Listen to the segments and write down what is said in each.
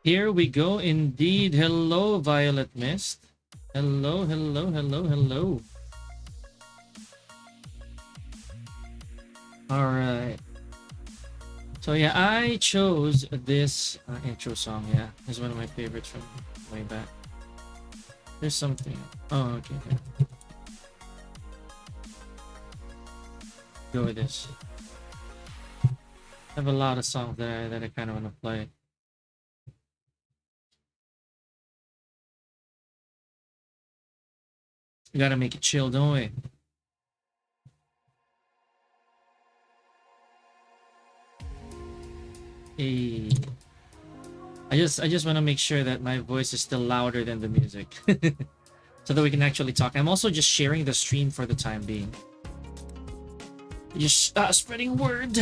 Here we go indeed. Hello, Violet Mist. Hello, hello, hello, hello. All right. So yeah, I chose this intro song. Yeah, it's one of my favorites from way back. There's something. Oh, okay. Okay. Go with this. I have a lot of songs that I kind of want to play. We gotta make it chill, don't we? Hey. I just want to make sure that my voice is still louder than the music. So that we can actually talk. I'm also just sharing the stream for the time being. Just spreading word.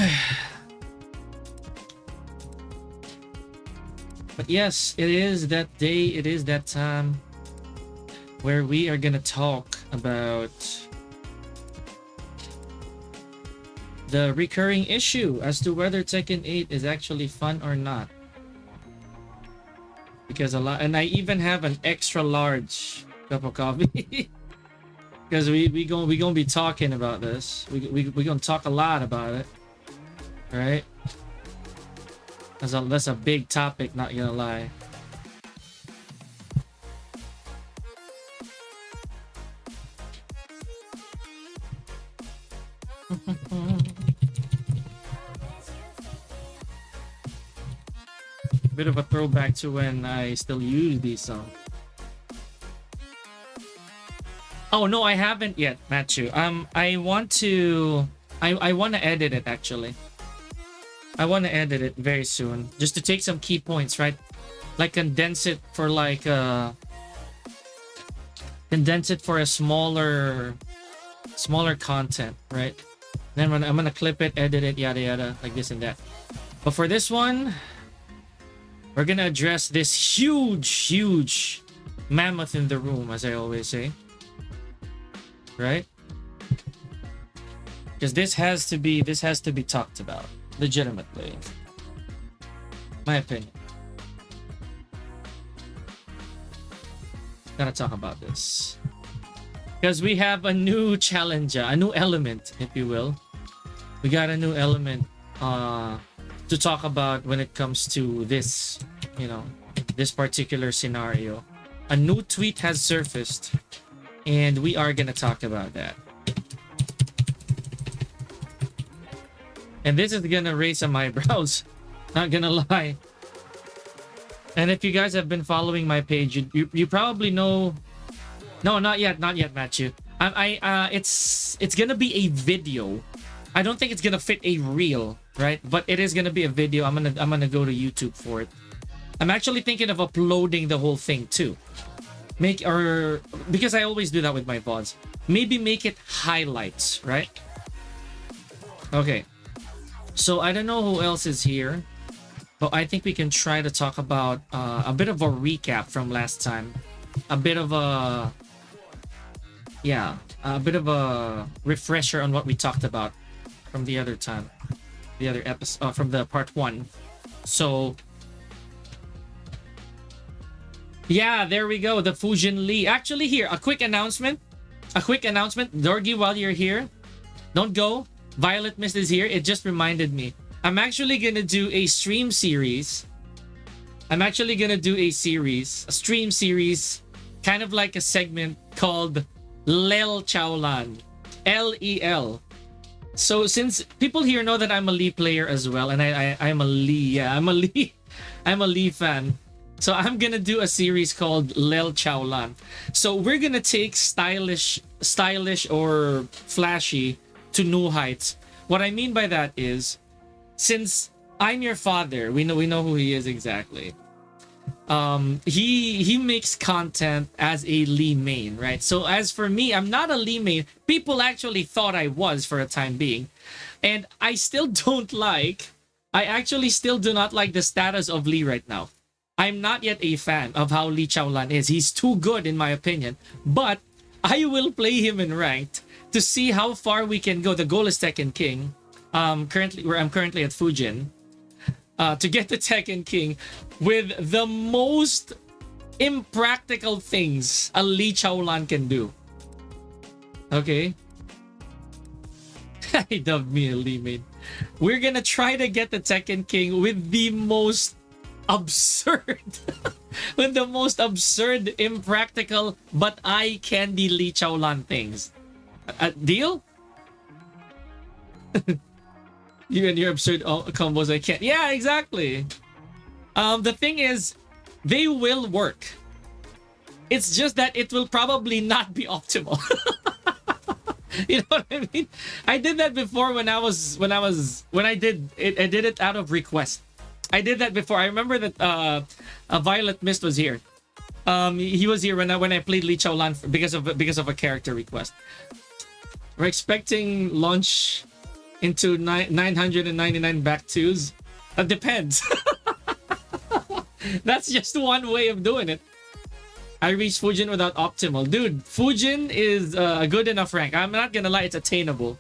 But yes, it is that day, it is that time where we are gonna talk about the recurring issue as to whether Tekken 8 is actually fun or not. Because a lot, and I even have an extra large cup of coffee. Because we gonna be talking about this. We gonna talk a lot about it, right? That's a big topic, not gonna lie. Bit of a throwback to when I still use these songs. Oh no, I haven't yet, Matthew. I want to, I want to edit it actually. I want to edit it very soon, just to take some key points, right? Like condense it for like condense it for a smaller content, right? Then when I'm gonna clip it, edit it, yada yada, like this and that. But for this one, we're gonna address this huge mammoth in the room, as I always say. Right? Because this has to be talked about legitimately. My opinion. Gotta talk about this. Because we have a new challenger, a new element, if you will. We got a new element to talk about when it comes to this, you know, this particular scenario. A new tweet has surfaced, and we are gonna talk about that. And this is gonna raise some eyebrows, not gonna lie. And if you guys have been following my page, you probably know. No, not yet, Matthew. It's gonna be a video. I don't think it's gonna fit a reel, right? But it is gonna be a video. I'm gonna go to YouTube for it. I'm actually thinking of uploading the whole thing too. Because I always do that with my VODs. Maybe make it highlights, right? Okay. So I don't know who else is here, but I think we can try to talk about a bit of a recap from last time. A bit of a refresher on what we talked about from the other time, the other episode, from the part 1. So yeah, there we go, the Fujin Lee. Actually, here, a quick announcement, Dorgi, while you're here, don't go. Violet Mist is here. It just reminded me, I'm actually gonna do a stream series. A stream series, kind of like a segment called Lel Chaolan. Lel. So since people here know that I'm a Lee player as well, and I'm a Lee, I'm a Lee fan. So I'm gonna do a series called Lel Chaolan. So we're gonna take stylish or flashy to new heights. What I mean by that is, since I'm your father, we know who he is exactly. He makes content as a Lee main, right? So as for me, I'm not a Lee main. People actually thought I was for a time being, and I actually still do not like the status of Lee right now. I'm not yet a fan of how Lee Chaolan is. He's too good in my opinion, but I will play him in ranked to see how far we can go. The goal is Tekken King. I'm currently at Fujin. to get the Tekken King with the most impractical things a Lee Chaolan can do. Okay. I dubbed me a Lee main. We're gonna try to get the Tekken King with the most absurd with the most absurd, impractical, but eye candy Lee Chaolan things. Deal? You and your absurd combos I can't. Yeah, exactly. The thing is, they will work. It's just that it will probably not be optimal. You know what I mean? I did that before when I did it out of request. I did that before. I remember that a Violet Mist was here. He was here when I played Lee Chaolan because of a character request. We're expecting launch into 999 back twos. That depends. That's just one way of doing it. I reached Fujin without optimal. Dude, Fujin is a good enough rank. I'm not gonna lie, it's attainable.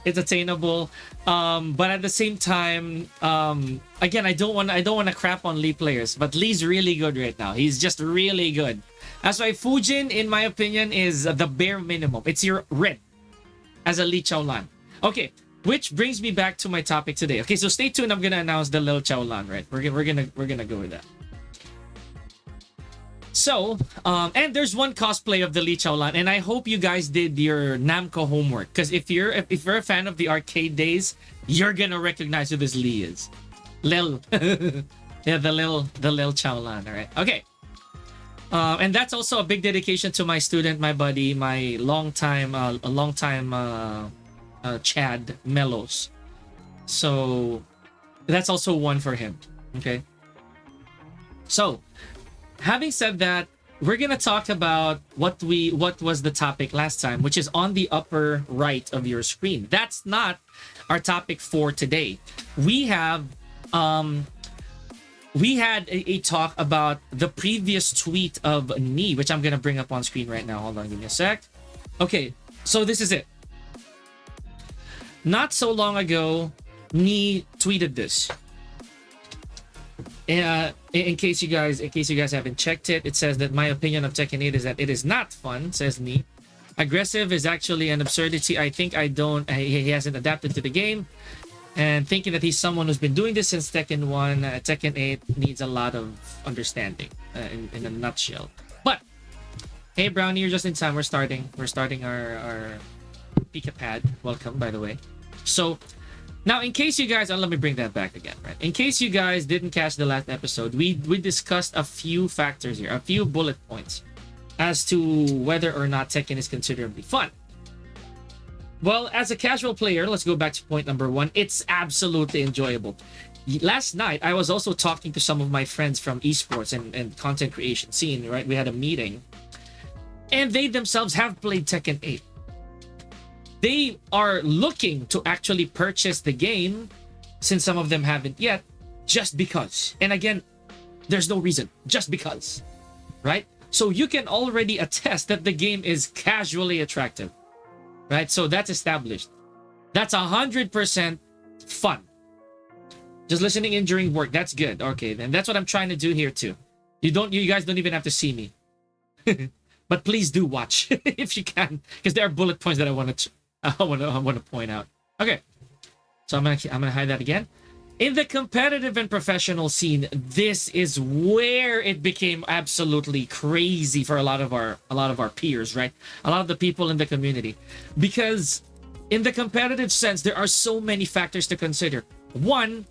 It's attainable. But at the same time, again, I don't wanna crap on Lee players, but Lee's really good right now. He's just really good. That's why Fujin, in my opinion, is the bare minimum. It's your red as a Lee Chaolan. Okay, which brings me back to my topic today. Okay, so stay tuned. I'm gonna announce the Lil Chaolan, right? We're gonna go with that. So, and there's one cosplay of the Lee Chaolan, and I hope you guys did your Namco homework, because if you're a fan of the arcade days, you're gonna recognize who this Lee is. Lil. Yeah, the Lil Chaolan, alright. Okay. And that's also a big dedication to my student, my buddy, my longtime Chad Mellows. So that's also one for him. Okay. So, having said that, we're gonna talk about what was the topic last time, which is on the upper right of your screen. That's not our topic for today. We have we had a talk about the previous tweet of Nee, which I'm gonna bring up on screen right now. Hold on, give me a sec. Okay, so this is it. Not so long ago, Nee tweeted this. In case you guys haven't checked it, it says that my opinion of Tekken 8 is that it is not fun, says Nee. Aggressive is actually an absurdity. I think he hasn't adapted to the game. And thinking that he's someone who's been doing this since Tekken 1, Tekken 8 needs a lot of understanding in a nutshell. But, hey Brownie, you're just in time. We're starting our PicaPad. Welcome, by the way. So, now, in case you guys, let me bring that back again, right? In case you guys didn't catch the last episode, we discussed a few factors here, a few bullet points as to whether or not Tekken is considerably fun. Well, as a casual player, let's go back to point number one. It's absolutely enjoyable. Last night, I was also talking to some of my friends from esports and content creation scene, right? We had a meeting. And they themselves have played Tekken 8. They are looking to actually purchase the game, since some of them haven't yet, just because. And again, there's no reason, just because, right? So you can already attest that the game is casually attractive, right? So that's established. That's 100% fun. Just listening in during work, that's good. Okay, then that's what I'm trying to do here too. You guys don't even have to see me. But please do watch if you can, because there are bullet points that I want to point out. Okay, so I'm gonna hide that again. In the competitive and professional scene, this is where it became absolutely crazy for a lot of our peers, right? A lot of the people in the community, because in the competitive sense, there are so many factors to consider. One,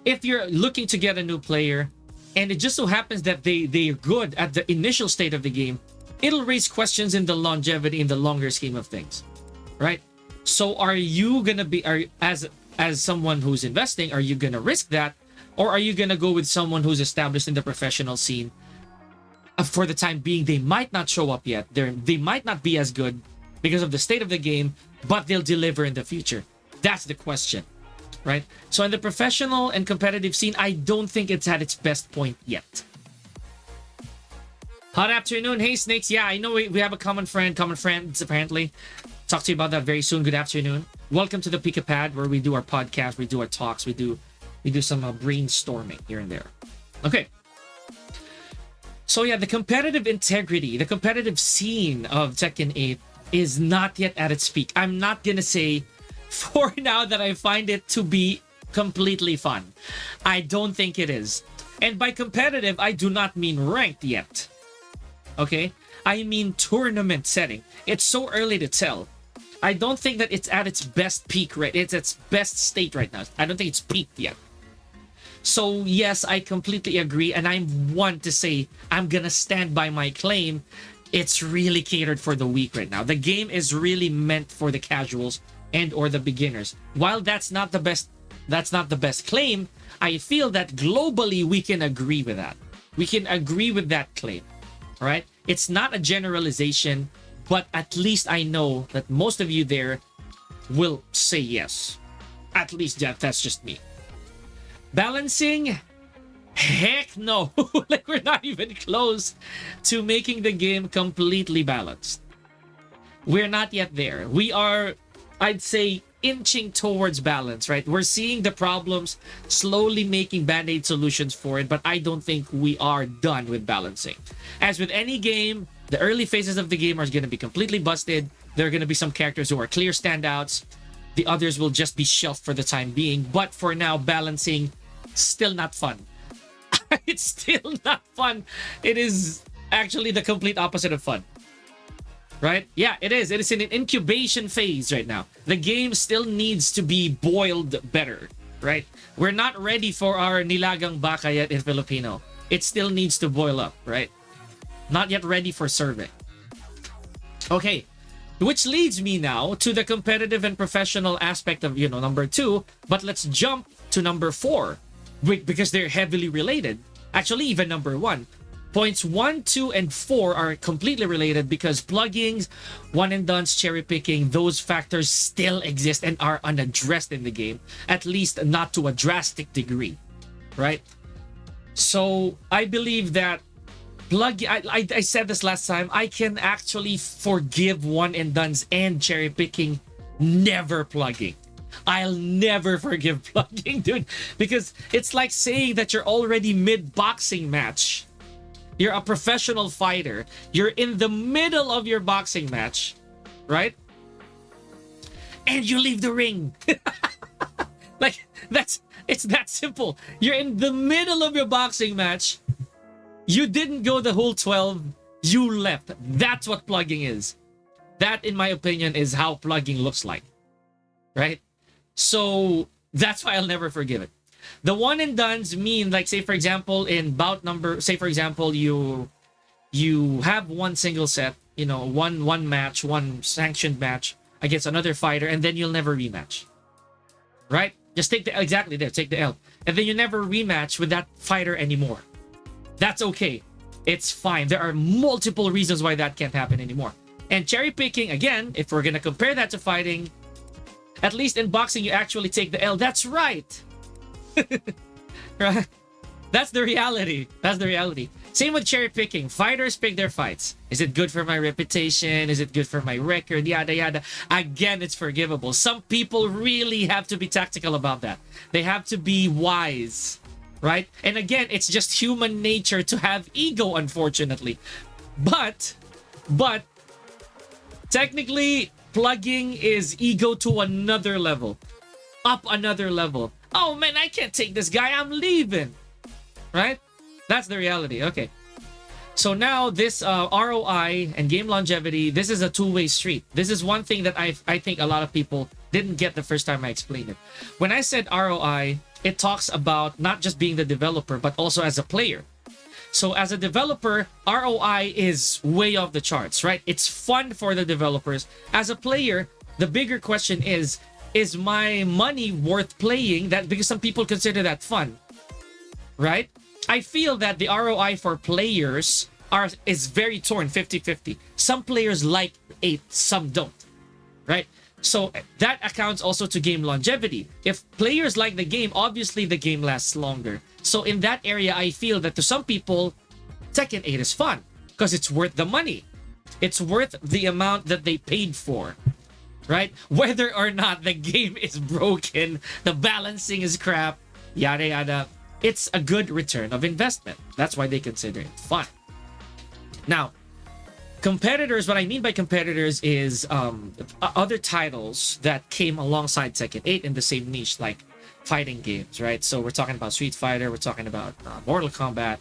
if you're looking to get a new player, and it just so happens that they're good at the initial state of the game, it'll raise questions in the longevity, in the longer scheme of things, right? So are you gonna be, as someone who's investing, are you gonna risk that, or are you gonna go with someone who's established in the professional scene? For the time being, they might not show up yet. They might not be as good because of the state of the game, but they'll deliver in the future. That's the question, right? So in the professional and competitive scene, I don't think it's at its best point yet. Hot afternoon. Hey, Snakes. Yeah, I know we have a common friends, apparently. Talk to you about that very soon. Good afternoon. Welcome to the PicaPad, where we do our podcast, we do our talks, we do We do some brainstorming here and there. Okay. So yeah, the competitive integrity, the competitive scene of Tekken 8 is not yet at its peak. I'm not gonna say for now that I find it to be completely fun. I don't think it is. And by competitive, I do not mean ranked yet. Okay? I mean tournament setting. It's so early to tell. I don't think that it's at its best peak, right? It's its best state right now. I don't think it's peaked yet. So yes, I completely agree, and I'm one to say I'm gonna stand by my claim. It's really catered for the weak right now. The game is really meant for the casuals and or the beginners. While that's not the best claim, I feel that globally we can agree with that. We can agree with that claim. All right? It's not a generalization, but at least I know that most of you there will say yes. At least that's just me. Balancing? Heck no. Like, we're not even close to making the game completely balanced. We're not yet there. We are, I'd say, inching towards balance, right? We're seeing the problems, slowly making band-aid solutions for it, but I don't think we are done with balancing. As with any game, the early phases of the game are going to be completely busted. There are going to be some characters who are clear standouts. The others will just be shelved for the time being. But for now, balancing, still not fun. It's still not fun. It is actually the complete opposite of fun. Right? Yeah, it is. It is in an incubation phase right now. The game still needs to be boiled better. Right? We're not ready for our nilagang baka yet in Filipino. It still needs to boil up. Right? Not yet ready for serving. Okay. Which leads me now to the competitive and professional aspect of, number 2. But let's jump to number 4. Because they're heavily related. Actually, even number 1. Points 1, 2, and 4 are completely related because pluggings, one and dones, cherry picking, those factors still exist and are unaddressed in the game. At least not to a drastic degree. Right? So, I believe that I said this last time, I can actually forgive one and dones and cherry picking, never plugging. I'll never forgive plugging, dude, because it's like saying that you're already mid-boxing match. You're a professional fighter. You're in the middle of your boxing match, right? And you leave the ring. Like, it's that simple. You're in the middle of your boxing match. You didn't go the whole 12. You left. That's what plugging is. That, in my opinion, is how plugging looks like. Right? So, that's why I'll never forgive it. The one and dones mean, like, say, for example, in bout number... Say, for example, you have one single set, one match, one sanctioned match against another fighter, and then you'll never rematch. Right? Just take the... Exactly there. Take the L. And then you never rematch with that fighter anymore. That's okay. It's fine. There are multiple reasons why that can't happen anymore. And cherry picking, again, if we're gonna compare that to fighting, at least in boxing, you actually take the L. That's right. Right? That's the reality. That's the reality. Same with cherry picking. Fighters pick their fights. Is it good for my reputation? Is it good for my record? Yada, yada. Again, it's forgivable. Some people really have to be tactical about that. They have to be wise. Right? And again, it's just human nature to have ego, unfortunately. But, technically, plugging is ego to another level. Up another level. Oh man, I can't take this guy. I'm leaving. Right? That's the reality. Okay. So now this ROI and game longevity, this is a two-way street. This is one thing that I think a lot of people didn't get the first time I explained it. When I said ROI, it talks about not just being the developer, but also as a player. So as a developer, ROI is way off the charts, right? It's fun for the developers. As a player, the bigger question is my money worth playing? That because some people consider that fun, right? I feel that the ROI for players is very torn, 50-50. Some players like 8, some don't, right? So that accounts also to game longevity. If players like the game, obviously the game lasts longer. So in that area, I feel that to some people, Tekken 8 is fun because it's worth the money. It's worth the amount that they paid for, right? Whether or not the game is broken, the balancing is crap, yada yada. It's a good return of investment. That's why they consider it fun. Now, competitors, what I mean by competitors is other titles that came alongside Tekken 8 in the same niche, like fighting games, right? So we're talking about Street Fighter, we're talking about Mortal Kombat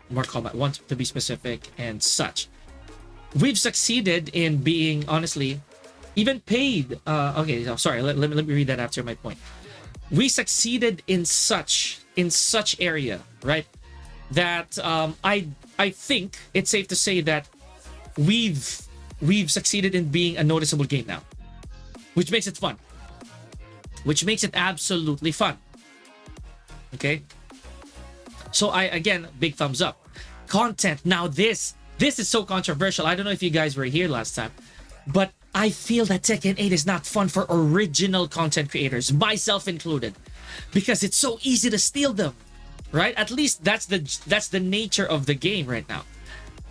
1 to be specific, and such. We've succeeded in being, honestly, even paid. Okay, sorry, let me read that after my point. We succeeded in such area, right? That I think it's safe to say that we've succeeded in being a noticeable game now, which makes it fun, which makes it absolutely fun. Okay, so again, big thumbs up. Content. Now this is so controversial. I don't know if you guys were here last time, but I feel that Tekken 8 is not fun for original content creators, myself included, because it's so easy to steal them, right? At least that's the nature of the game right now.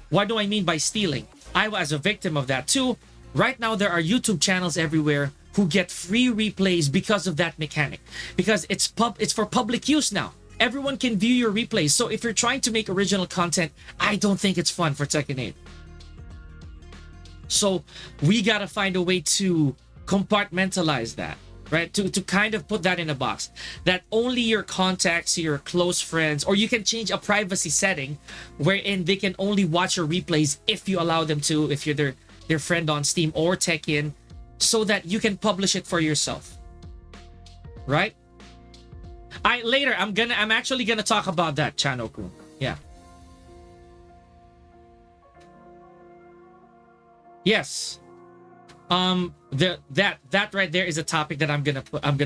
What do I mean by stealing? I was a victim of that too. Right now, there are YouTube channels everywhere who get free replays because of that mechanic. Because it's for public use now. Everyone can view your replays. So if you're trying to make original content, I don't think it's fun for Tekken 8. So we gotta find a way to compartmentalize that, right? To kind of put that in a box that only your contacts, your close friends, or you can change a privacy setting wherein they can only watch your replays if you allow them to, if you're their friend on Steam or Tekken, so that you can publish it for yourself, right? I'm actually gonna talk about that, Chanoku. Yeah. Yes. That right there is a topic that I'm gonna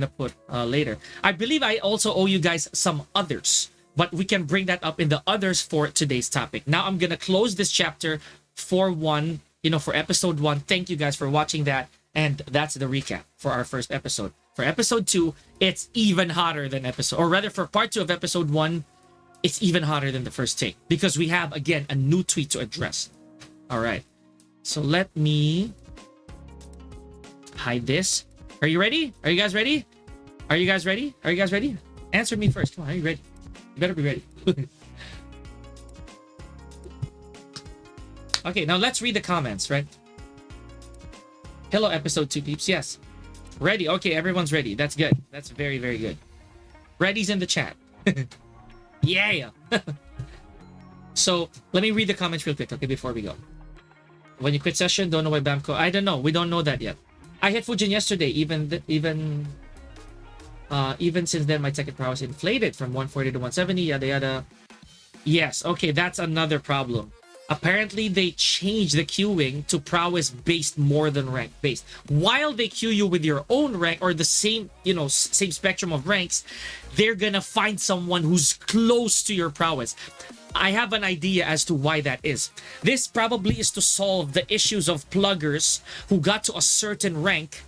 put later. I believe I also owe you guys some others, but we can bring that up in the others for today's topic. Now I'm gonna close this chapter for episode 1. Thank you guys for watching that, and that's the recap for our first episode. For episode 2, it's even hotter than for part 2 of episode 1, it's even hotter than the first take because we have again a new tweet to address. All right. So let me hide this. Are you ready? Are you guys ready? Are you guys ready? Are you guys ready? Answer me first. Come on, are you ready? You better be ready. Okay, now let's read the comments, right? Hello, episode 2 peeps. Yes. Ready. Okay, everyone's ready. That's good. That's very, very good. Ready's in the chat. Yeah. So let me read the comments real quick, okay, before we go. When you quit session, don't know why Bamco. I don't know. We don't know that yet. I hit Fujin yesterday. Even since then, my Tekken prowess inflated from 140 to 170. Yada yada. Yes. Okay, that's another problem. Apparently, they changed the queuing to prowess based more than rank based. While they queue you with your own rank or the same spectrum of ranks, they're gonna find someone who's close to your prowess. I have an idea as to why that is. This probably is to solve the issues of pluggers who got to a certain rank,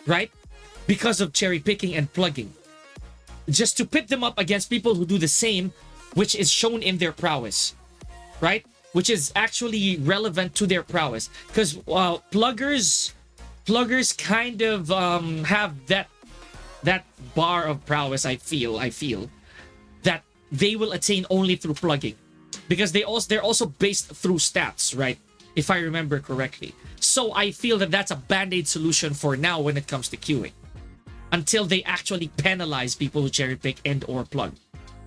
right? Because of cherry picking and plugging. Just to pit them up against people who do the same, which is shown in their prowess, right? Which is actually relevant to their prowess. Because pluggers kind of have that bar of prowess, I feel, that they will attain only through plugging. Because they're also based through stats, right? If I remember correctly. So I feel that that's a band-aid solution for now when it comes to queuing. Until they actually penalize people who cherry pick and or plug.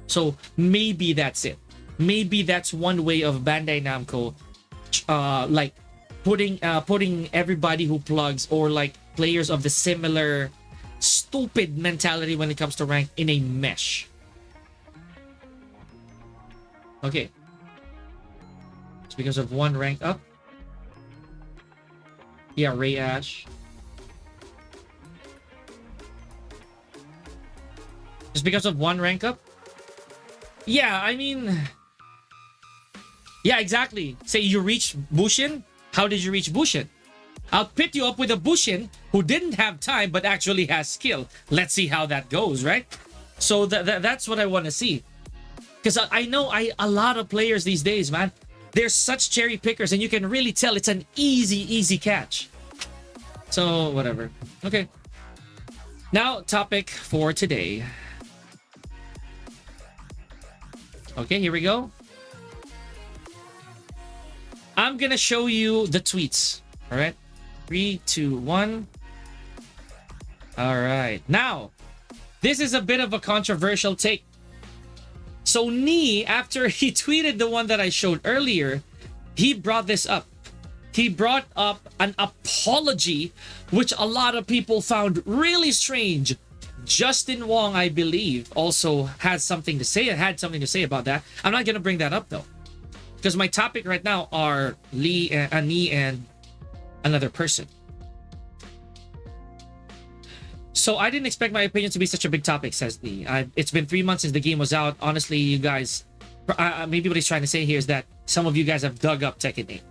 So maybe that's it. Maybe that's one way of Bandai Namco like putting everybody who plugs or like players of the similar stupid mentality when it comes to rank in a mesh. Okay. It's because of one rank up. Yeah, Ray Ash. Just because of one rank up? Yeah, I mean... Yeah, exactly. Say you reach Bushin. How did you reach Bushin? I'll pit you up with a Bushin who didn't have time but actually has skill. Let's see how that goes, right? So that's what I want to see. Because I know a lot of players these days, man. They're such cherry pickers and you can really tell it's an easy catch. So, whatever. Okay. Now, topic for today. Okay, here we go. I'm gonna show you the tweets. All right, 3, 2, 1. All right, now this is a bit of a controversial take. So Nee, after he tweeted the one that I showed earlier, he brought this up. He brought up an apology, which a lot of people found really strange. Justin Wong, I believe, also had something to say about that. I'm not gonna bring that up though, because my topic right now are Nee and another person. So I didn't expect my opinion to be such a big topic, says Nee. It's been 3 months since the game was out. Honestly, you guys, maybe what he's trying to say here is that some of you guys have dug up Tekken 8.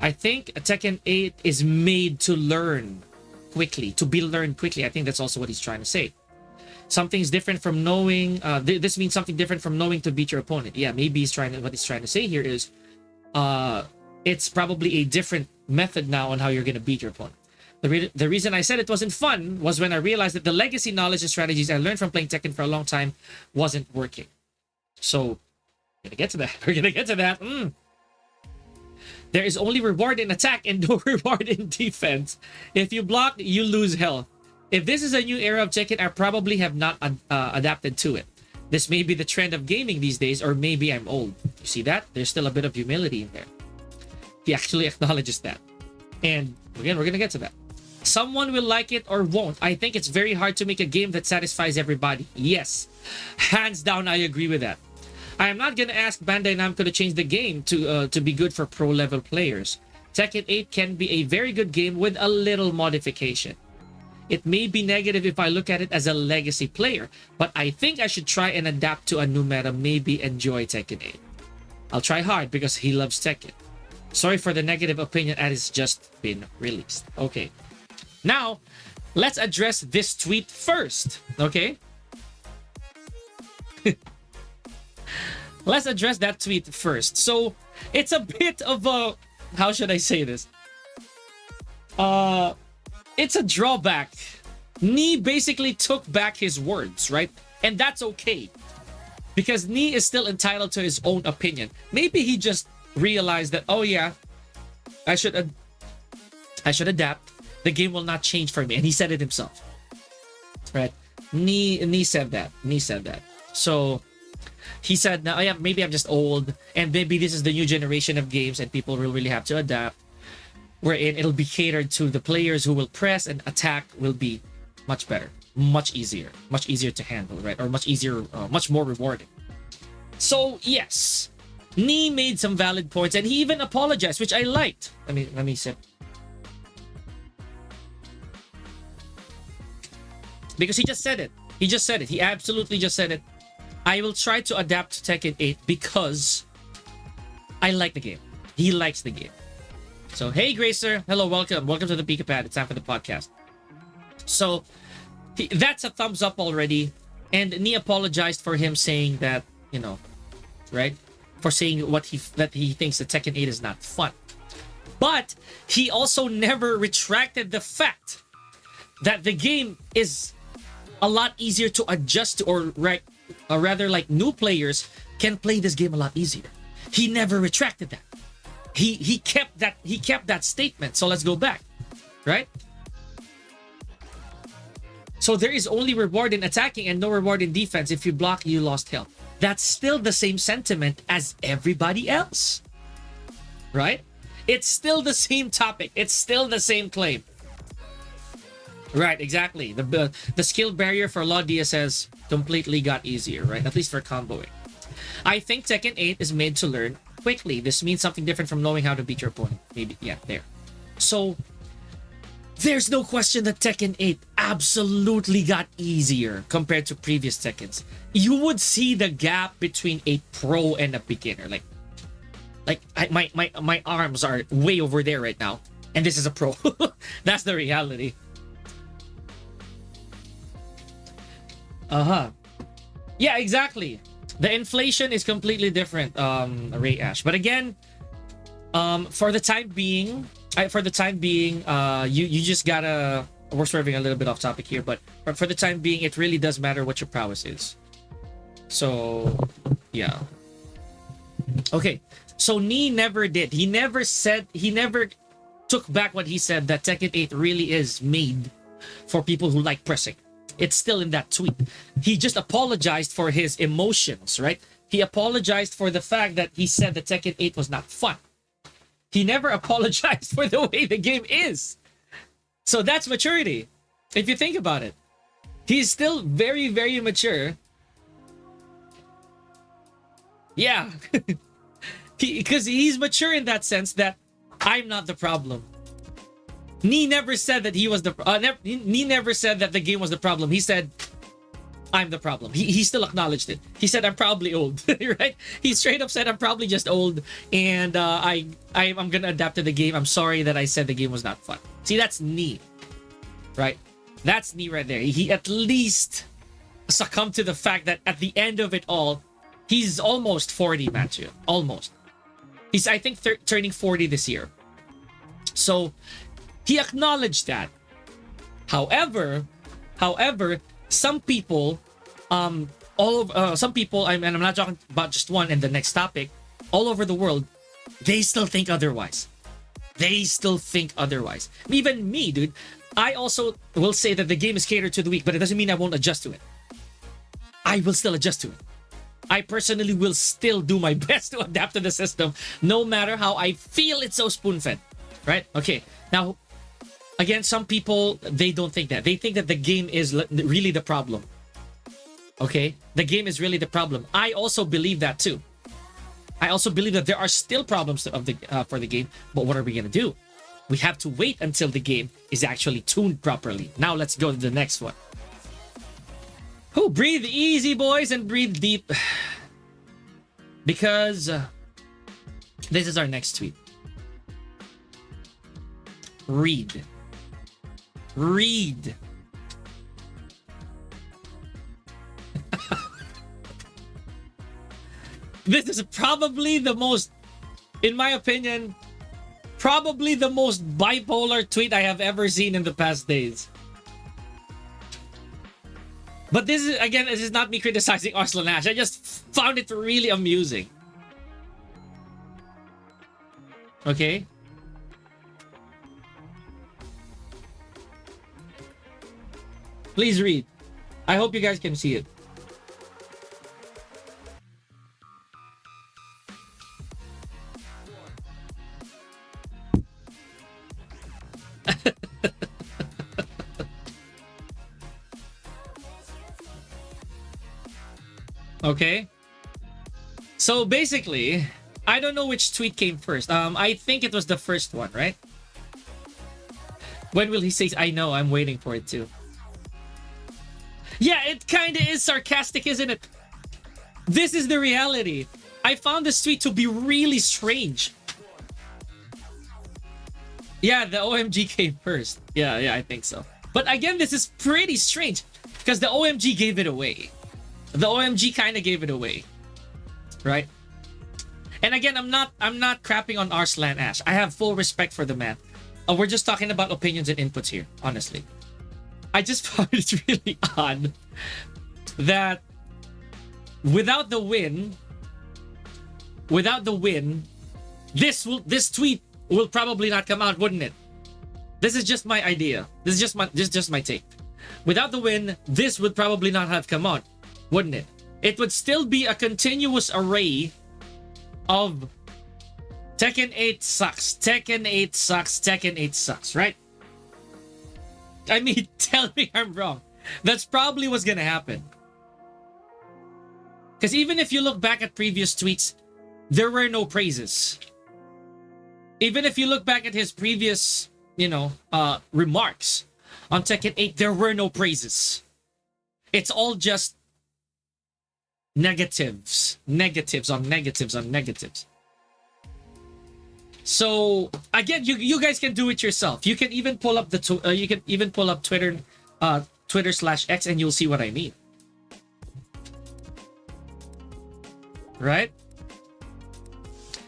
I think Tekken 8 is made to learn quickly, to be learned quickly. I think that's also what he's trying to say. Something's different from knowing. This means something different from knowing to beat your opponent. Yeah, maybe what he's trying to say here is, it's probably a different method now on how you're gonna beat your opponent. The reason I said it wasn't fun was when I realized that the legacy knowledge and strategies I learned from playing Tekken for a long time wasn't working. So, we're gonna get to that. We're gonna get to that. There is only reward in attack and no reward in defense. If you block, you lose health. If this is a new era of Tekken, I probably have not adapted to it. This may be the trend of gaming these days, or maybe I'm old. You see that? There's still a bit of humility in there. He actually acknowledges that. And again, we're gonna get to that. Someone will like it or won't. I think it's very hard to make a game that satisfies everybody. Yes, hands down, I agree with that. I am not gonna ask Bandai Namco to change the game to be good for pro level players. Tekken 8 can be a very good game with a little modification. It may be negative if I look at it as a legacy player, but I think I should try and adapt to a new meta, maybe enjoy Tekken 8. I'll try hard because he loves Tekken. Sorry for the negative opinion as it's just been released. Okay. Now, let's address this tweet first, okay? Let's address that tweet first. So, it's a bit of a... How should I say this? It's a drawback. Nee basically took back his words, right? And that's okay. Because Nee is still entitled to his own opinion. Maybe he just realized that, oh yeah, I should adapt. The game will not change for me. And he said it himself. Right? Nee said that. Nee said that. So... He said, "Now, yeah, maybe I'm just old, and maybe this is the new generation of games, and people will really have to adapt. Wherein it'll be catered to the players who will press and attack will be much better, much easier to handle, right? Or much easier, much more rewarding." So yes, Nee made some valid points, and he even apologized, which I liked. Let me sip. Because he just said it. He just said it. He absolutely just said it. I will try to adapt to Tekken 8 because I like the game. He likes the game. So, hey, Gracer. Hello, welcome. Welcome to the PicaPad. It's time for the podcast. So, that's a thumbs up already. And Nee apologized for him saying that, you know, right? For saying that he thinks that Tekken 8 is not fun. But he also never retracted the fact that the game is a lot easier to adjust to, or rather like new players can play this game a lot easier. He never retracted that. He kept that statement. So let's go back, right? So there is only reward in attacking and no reward in defense. If you block, you lost health. That's still the same sentiment as everybody else, right? It's still the same topic. It's still the same claim. Right, exactly. The skill barrier for a lot of DSS completely got easier, right? At least for comboing. I think Tekken 8 is made to learn quickly. This means something different from knowing how to beat your opponent. Maybe, yeah, there. So, there's no question that Tekken 8 absolutely got easier compared to previous Tekkens. You would see the gap between a pro and a beginner. My arms are way over there right now, and this is a pro. That's the reality. Yeah, exactly. The inflation is completely different, Ray Ash. But again, for the time being, you just gotta... We're swerving a little bit off topic here, but for the time being, it really does matter what your prowess is. So, yeah. Okay, so Nee never did. He never said, he never took back what he said that Tekken 8 really is made for people who like pressing. It's still in that tweet. He just apologized for his emotions, right? He apologized for the fact that he said that Tekken 8 was not fun. He never apologized for the way the game is. So that's maturity. If you think about it, he's still very, very mature. Yeah. Because he's mature in that sense that I'm not the problem. Nee never said that he was the Nee never said that the game was the problem. He said I'm the problem. He still acknowledged it. He said I'm probably old, right? He straight up said I'm probably just old, and I'm gonna adapt to the game. I'm sorry that I said the game was not fun. See, that's Nee, right? That's Nee right there. He at least succumbed to the fact that at the end of it all, he's almost 40, Matthew. Almost. He's, I think, turning 40 this year. So he acknowledged that. However, some people, some people, and I'm not talking about just one and the next topic, all over the world, they still think otherwise. They still think otherwise. Even me, dude. I also will say that the game is catered to the weak, but it doesn't mean I won't adjust to it. I will still adjust to it. I personally will still do my best to adapt to the system, no matter how I feel it's so spoon-fed. Right? Okay. Now, again, some people, they don't think that. They think that the game is really the problem. Okay? The game is really the problem. I also believe that too. I also believe that there are still problems of the for the game, but what are we going to do? We have to wait until the game is actually tuned properly. Now let's go to the next one. Oh, breathe easy, boys, and breathe deep. Because this is our next tweet. Read. Read. This is probably the most, in my opinion, probably the most bipolar tweet I have ever seen in the past days. But this is, again, this is not me criticizing Arslan Ash. I just found it really amusing. Okay? Please read. I hope you guys can see it. Okay. So basically, I don't know which tweet came first. I think it was the first one, right? When will he say, I know, I'm waiting for it too. Yeah, it kind of is sarcastic, isn't it? This is the reality. I found this tweet to be really strange. Yeah, the OMG came first. Yeah, I think so. But again, this is pretty strange because the OMG gave it away. The OMG kind of gave it away, right? And again, I'm not crapping on Arslan Ash. I have full respect for the man. We're just talking about opinions and inputs here, honestly. I just found it really odd that without the win, this tweet will probably not come out, wouldn't it? This is just my idea. This is just my take. Without the win, this would probably not have come out, wouldn't it? It would still be a continuous array of Tekken 8 sucks, Tekken 8 sucks, Tekken 8 sucks, right? I mean, tell me I'm wrong. That's probably what's gonna happen. Because even if you look back at previous tweets, there were no praises. Even if you look back at his previous, remarks on Tekken 8, there were no praises. It's all just negatives on negatives. So again, you guys can do it yourself. You can even pull up Twitter /X and you'll see what I mean. Right?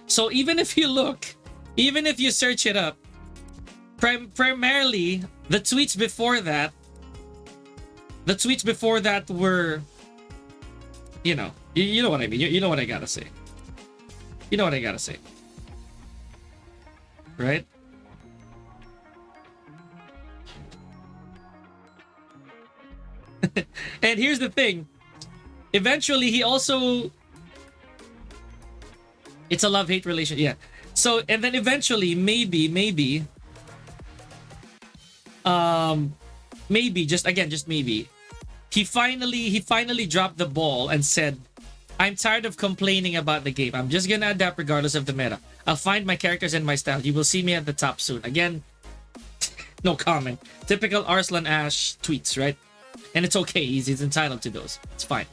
So even if you search it up, primarily the tweets before that were, you know what I mean. You know what I gotta say. You know what I gotta say. Right? And here's the thing. Eventually, he also... It's a love-hate relation. Yeah. So, and then eventually, maybe, just maybe, he finally dropped the ball and said, I'm tired of complaining about the game. I'm just gonna adapt regardless of the meta. I'll find my characters and my style. You will see me at the top soon. Again, no comment. Typical Arslan Ash tweets, right? And it's okay. He's entitled to those. It's fine.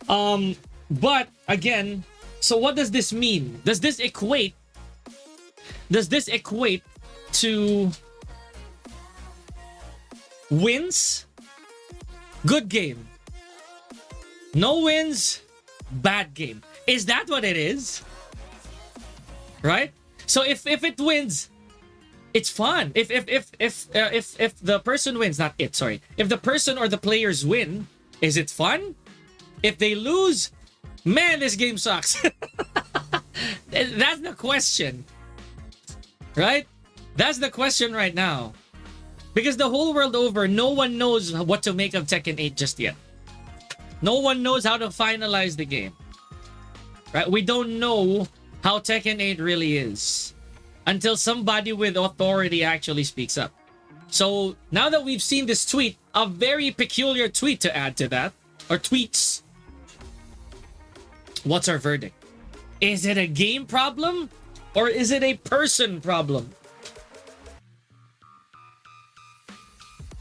But again, so what does this mean? Does this equate to wins? Good game. No wins, bad game. Is that what it is? Right? So if it wins, it's fun. If the person wins, not it, sorry. If the person or the players win, is it fun? If they lose, man, this game sucks. That's the question. Right? That's the question right now. Because the whole world over, no one knows what to make of Tekken 8 just yet. No one knows how to finalize the game. Right? We don't know how Tekken 8 really is until somebody with authority actually speaks up. So now that we've seen this tweet, a very peculiar tweet to add to that, or tweets, what's our verdict? Is it a game problem or is it a person problem?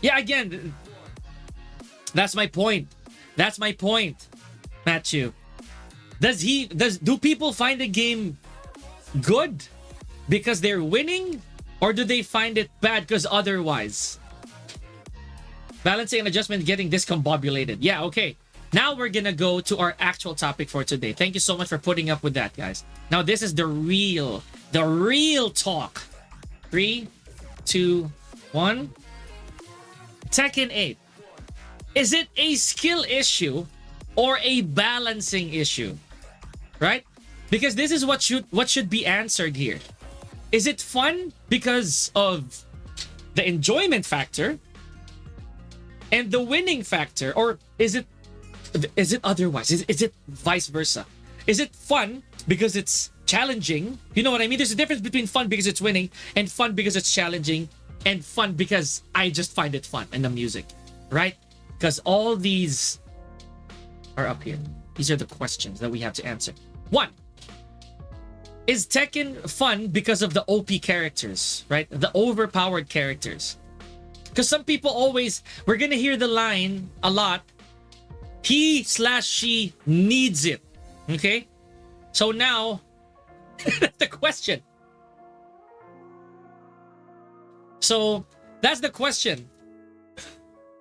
Yeah, again, that's my point. That's my point, Matthew. Do people find the game good because they're winning, or do they find it bad because otherwise? Balancing and adjustment getting discombobulated. Yeah, okay. Now we're gonna go to our actual topic for today. Thank you so much for putting up with that, guys. Now this is the real talk. 3, 2, 1. Tekken 8. Is it a skill issue or a balancing issue? Right? Because this is what should be answered here. Is it fun because of the enjoyment factor and the winning factor, or is it otherwise? Is it vice versa? Is it fun because it's challenging? You know what I mean? There's a difference between fun because it's winning and fun because it's challenging, and fun because I just find it fun and the music, right? Because all these are up here. These are the questions that we have to answer. 1. Is Tekken fun because of the OP characters, right? The overpowered characters. Because some people always, we're gonna hear the line a lot, he/she needs it. Okay? So now, that's the question. So, that's the question.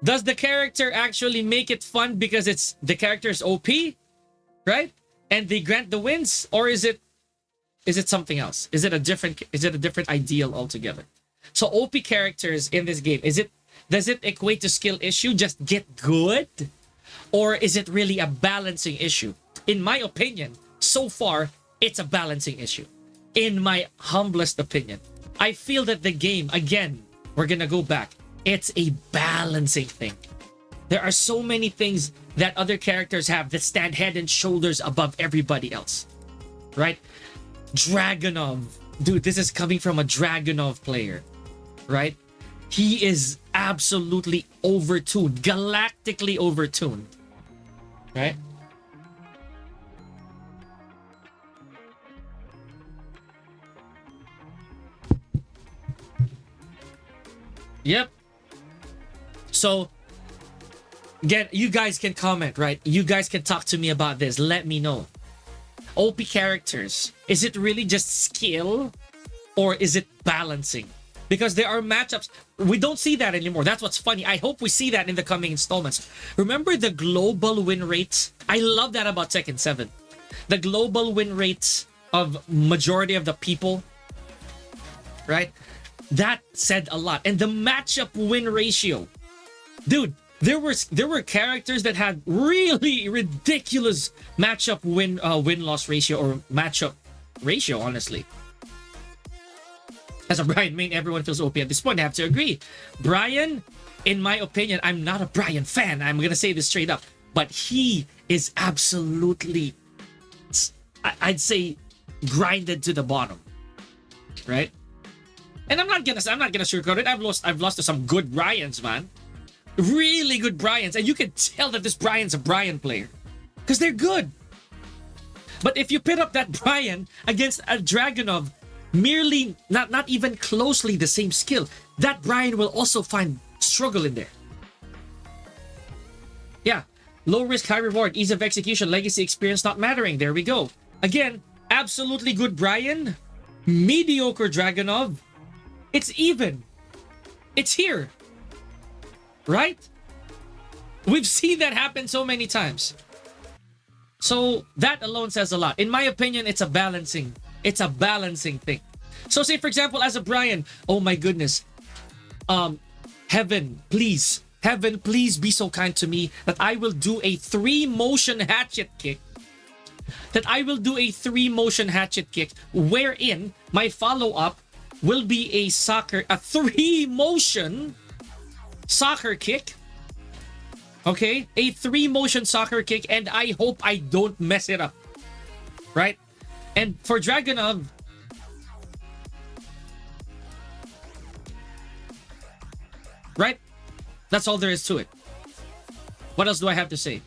Does the character actually make it fun because it's the character's OP? Right? And they grant the wins? Or is it something else? Is it a different ideal altogether? So OP characters in this game, does it equate to skill issue? Just get good? Or is it really a balancing issue? In my opinion, so far, it's a balancing issue. In my humblest opinion. I feel that the game, again, we're gonna go back. It's a balancing thing. There are so many things that other characters have that stand head and shoulders above everybody else. Right? Dragunov. Dude, this is coming from a Dragunov player. Right? He is absolutely overtuned. Galactically overtuned. Right? Yep. So, again, you guys can comment, right? You guys can talk to me about this. Let me know. OP characters. Is it really just skill? Or is it balancing? Because there are matchups. We don't see that anymore. That's what's funny. I hope we see that in the coming installments. Remember the global win rates? I love that about Tekken 7. The global win rates of majority of the people. Right? That said a lot. And the matchup win ratio. Dude, There were characters that had really ridiculous matchup win-loss ratio or matchup ratio, honestly. As a Brian main, everyone feels OP at this point. I have to agree. Brian, in my opinion, I'm not a Brian fan. I'm gonna say this straight up. But he is absolutely, I'd say, grinded to the bottom. Right? And I'm not gonna sugarcoat it. I've lost to some good Bryans, man. Really good Bryans. And you can tell that this Brian's a Brian player. Because they're good. But if you pit up that Brian against a Dragunov, merely not even closely the same skill, that Brian will also find struggle in there. Yeah. Low risk, high reward, ease of execution, legacy experience not mattering. There we go. Again, absolutely good Brian, mediocre Dragunov. It's even. It's here. Right? We've seen that happen so many times. So that alone says a lot. In my opinion, it's a balancing thing. So say for example, as a Brian, oh my goodness, heaven, please be so kind to me that I will do a 3-motion hatchet kick. Wherein my follow-up will be a 3-motion soccer kick. Okay? A 3-motion soccer kick, and I hope I don't mess it up. Right? And for Dragunov, right? That's all there is to it. What else do I have to say?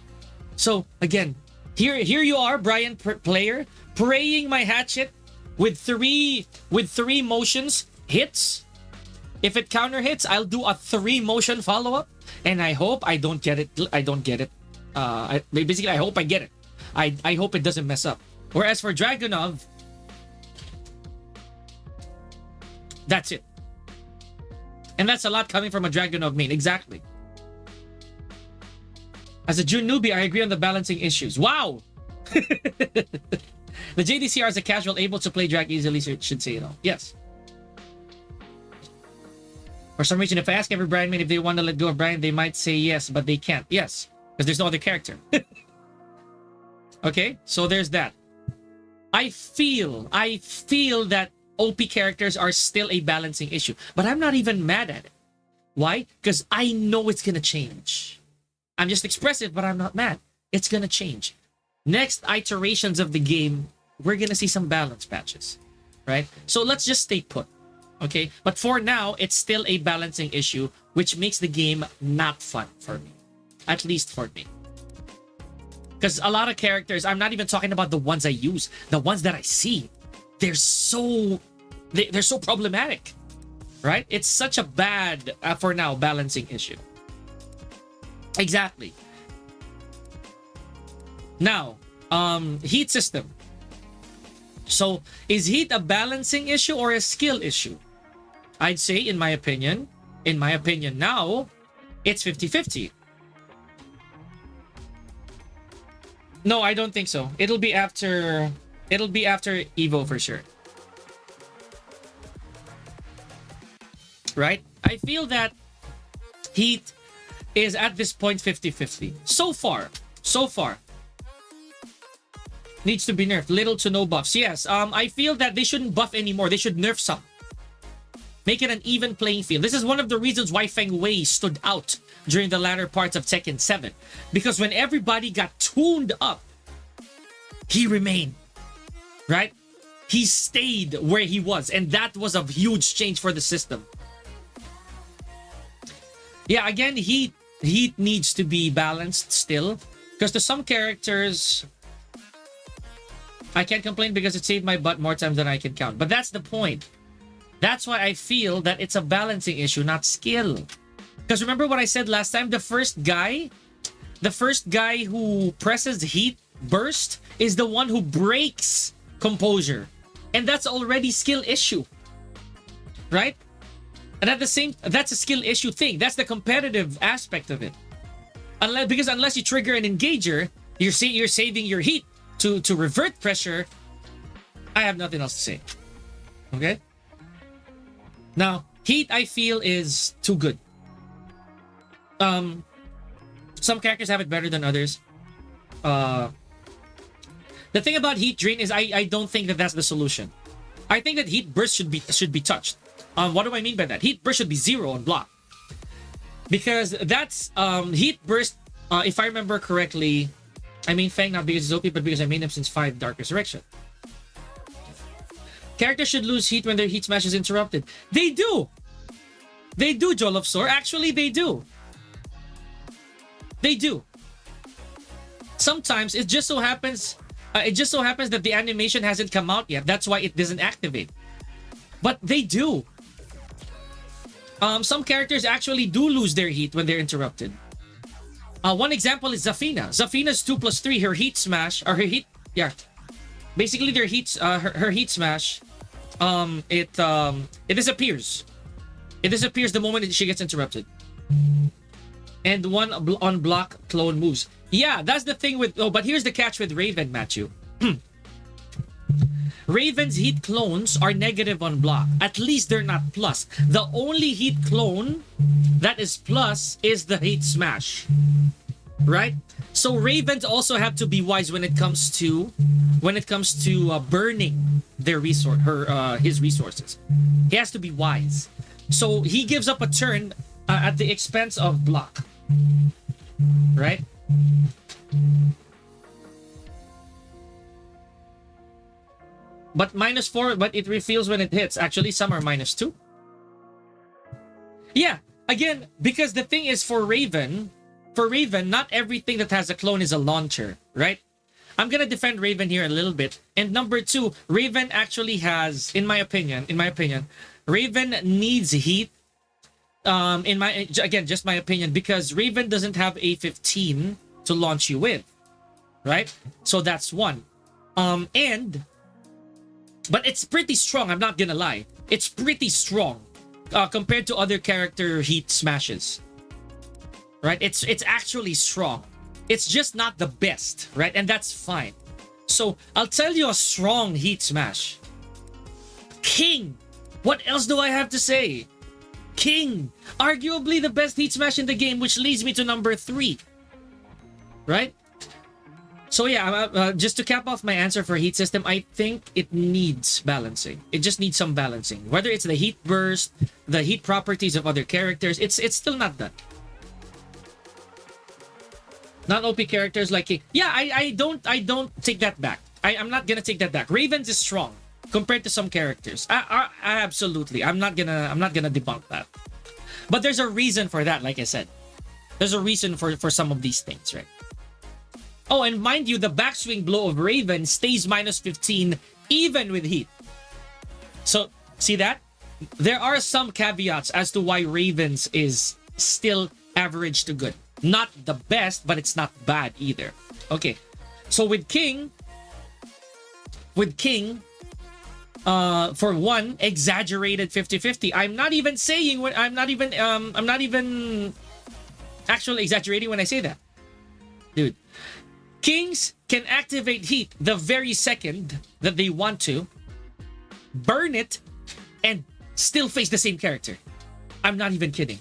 So, again, here you are, Brian player, praying my hatchet with three motions, hits. If it counter hits, I'll do a 3-motion follow-up, and I hope I don't get it. Basically, I hope I get it. I hope it doesn't mess up. Whereas for Dragunov, that's it. And that's a lot coming from a Dragunov main. Exactly. As a June newbie, I agree on the balancing issues. Wow! The JDCR is a casual able to play drag easily, so it should say it all. Yes. For some reason, if I ask every Brian main if they want to let go of Brian, they might say yes, but they can't. Yes. Because there's no other character. Okay? So there's that. I feel that OP characters are still a balancing issue. But I'm not even mad at it. Why? Because I know it's gonna change. I'm just expressive, but I'm not mad. It's gonna change. Next iterations of the game, we're gonna see some balance patches. Right? So let's just stay put. Okay? But for now, it's still a balancing issue, which makes the game not fun for me. At least for me. Because a lot of characters, I'm not even talking about the ones I use. The ones that I see, they're so problematic. Right? It's such a bad, for now, balancing issue. Exactly. Now, heat system. So, is heat a balancing issue or a skill issue? I'd say, in my opinion now, it's 50-50. No, I don't think so. It'll be after Evo for sure. Right? I feel that heat is at this point 50-50. So far. Needs to be nerfed. Little to no buffs. Yes, I feel that they shouldn't buff anymore. They should nerf some. Make it an even playing field. This is one of the reasons why Feng Wei stood out during the latter parts of Tekken 7. Because when everybody got tuned up, he remained. Right? He stayed where he was. And that was a huge change for the system. Yeah, again, heat needs to be balanced still. Because to some characters, I can't complain because it saved my butt more times than I can count. But that's the point. That's why I feel that it's a balancing issue, not skill. Because remember what I said last time? The first guy who presses heat burst is the one who breaks composure. And that's already skill issue. Right? And at the same, that's a skill issue thing. That's the competitive aspect of it. Unless you trigger an engager, you're saving your heat to revert pressure. I have nothing else to say. Okay? Now, heat I feel is too good. Some characters have it better than others. The thing about heat drain is I don't think that that's the solution. I think that heat burst should be touched. What do I mean by that? Heat burst should be 0 on block. Because that's heat burst, if I remember correctly, I mean Fang not because he's OP, but because I made him since 5 Dark Resurrection. Characters should lose heat when their heat smash is interrupted. They do! They do, Jolofsor. Actually, they do. They do. Sometimes it just so happens that the animation hasn't come out yet. That's why it doesn't activate. But they do. Some characters actually do lose their heat when they're interrupted. One example is Zafina. Zafina's 2+3, her heat smash, or her heat, yeah. Basically, their heat, her heat smash, it disappears. It disappears the moment she gets interrupted. And one on block clone moves. Yeah, that's the thing with... Oh, but here's the catch with Raven, Matthew. Raven's heat clones are negative on block. At least they're not plus. The only heat clone that is plus is the heat smash. Right? So Ravens also have to be wise when it comes to burning their his resources. He has to be wise. So he gives up a turn at the expense of block. Right? But -4, but it refills when it hits. Actually, some are -2. Yeah, again, because the thing is for Raven, not everything that has a clone is a launcher, right? I'm gonna defend Raven here a little bit. And number 2, Raven actually has, in my opinion, Raven needs heat. Just my opinion, because Raven doesn't have a 15 to launch you with, right? So that's one. But it's pretty strong, I'm not gonna lie. It's pretty strong compared to other character heat smashes. Right? It's actually strong. It's just not the best, right? And that's fine. So, I'll tell you a strong heat smash. King! What else do I have to say? King! Arguably the best heat smash in the game, which leads me to number 3. Right? So yeah, just to cap off my answer for heat system, I think it needs balancing. It just needs some balancing. Whether it's the heat burst, the heat properties of other characters, it's still not done. Not OP characters like King. Yeah, I don't take that back. I'm not gonna take that back. Ravens is strong compared to some characters. Absolutely. I'm not gonna debunk that. But there's a reason for that, like I said. There's a reason for some of these things, right? Oh, and mind you, the backswing blow of Raven stays -15 even with heat. So, see that? There are some caveats as to why Ravens is still average to good. Not the best, but it's not bad either. Okay. So with King, for one, exaggerated 50-50. I'm not even actually exaggerating when I say that. Dude. Kings can activate heat the very second that they want to, burn it, and still face the same character. I'm not even kidding.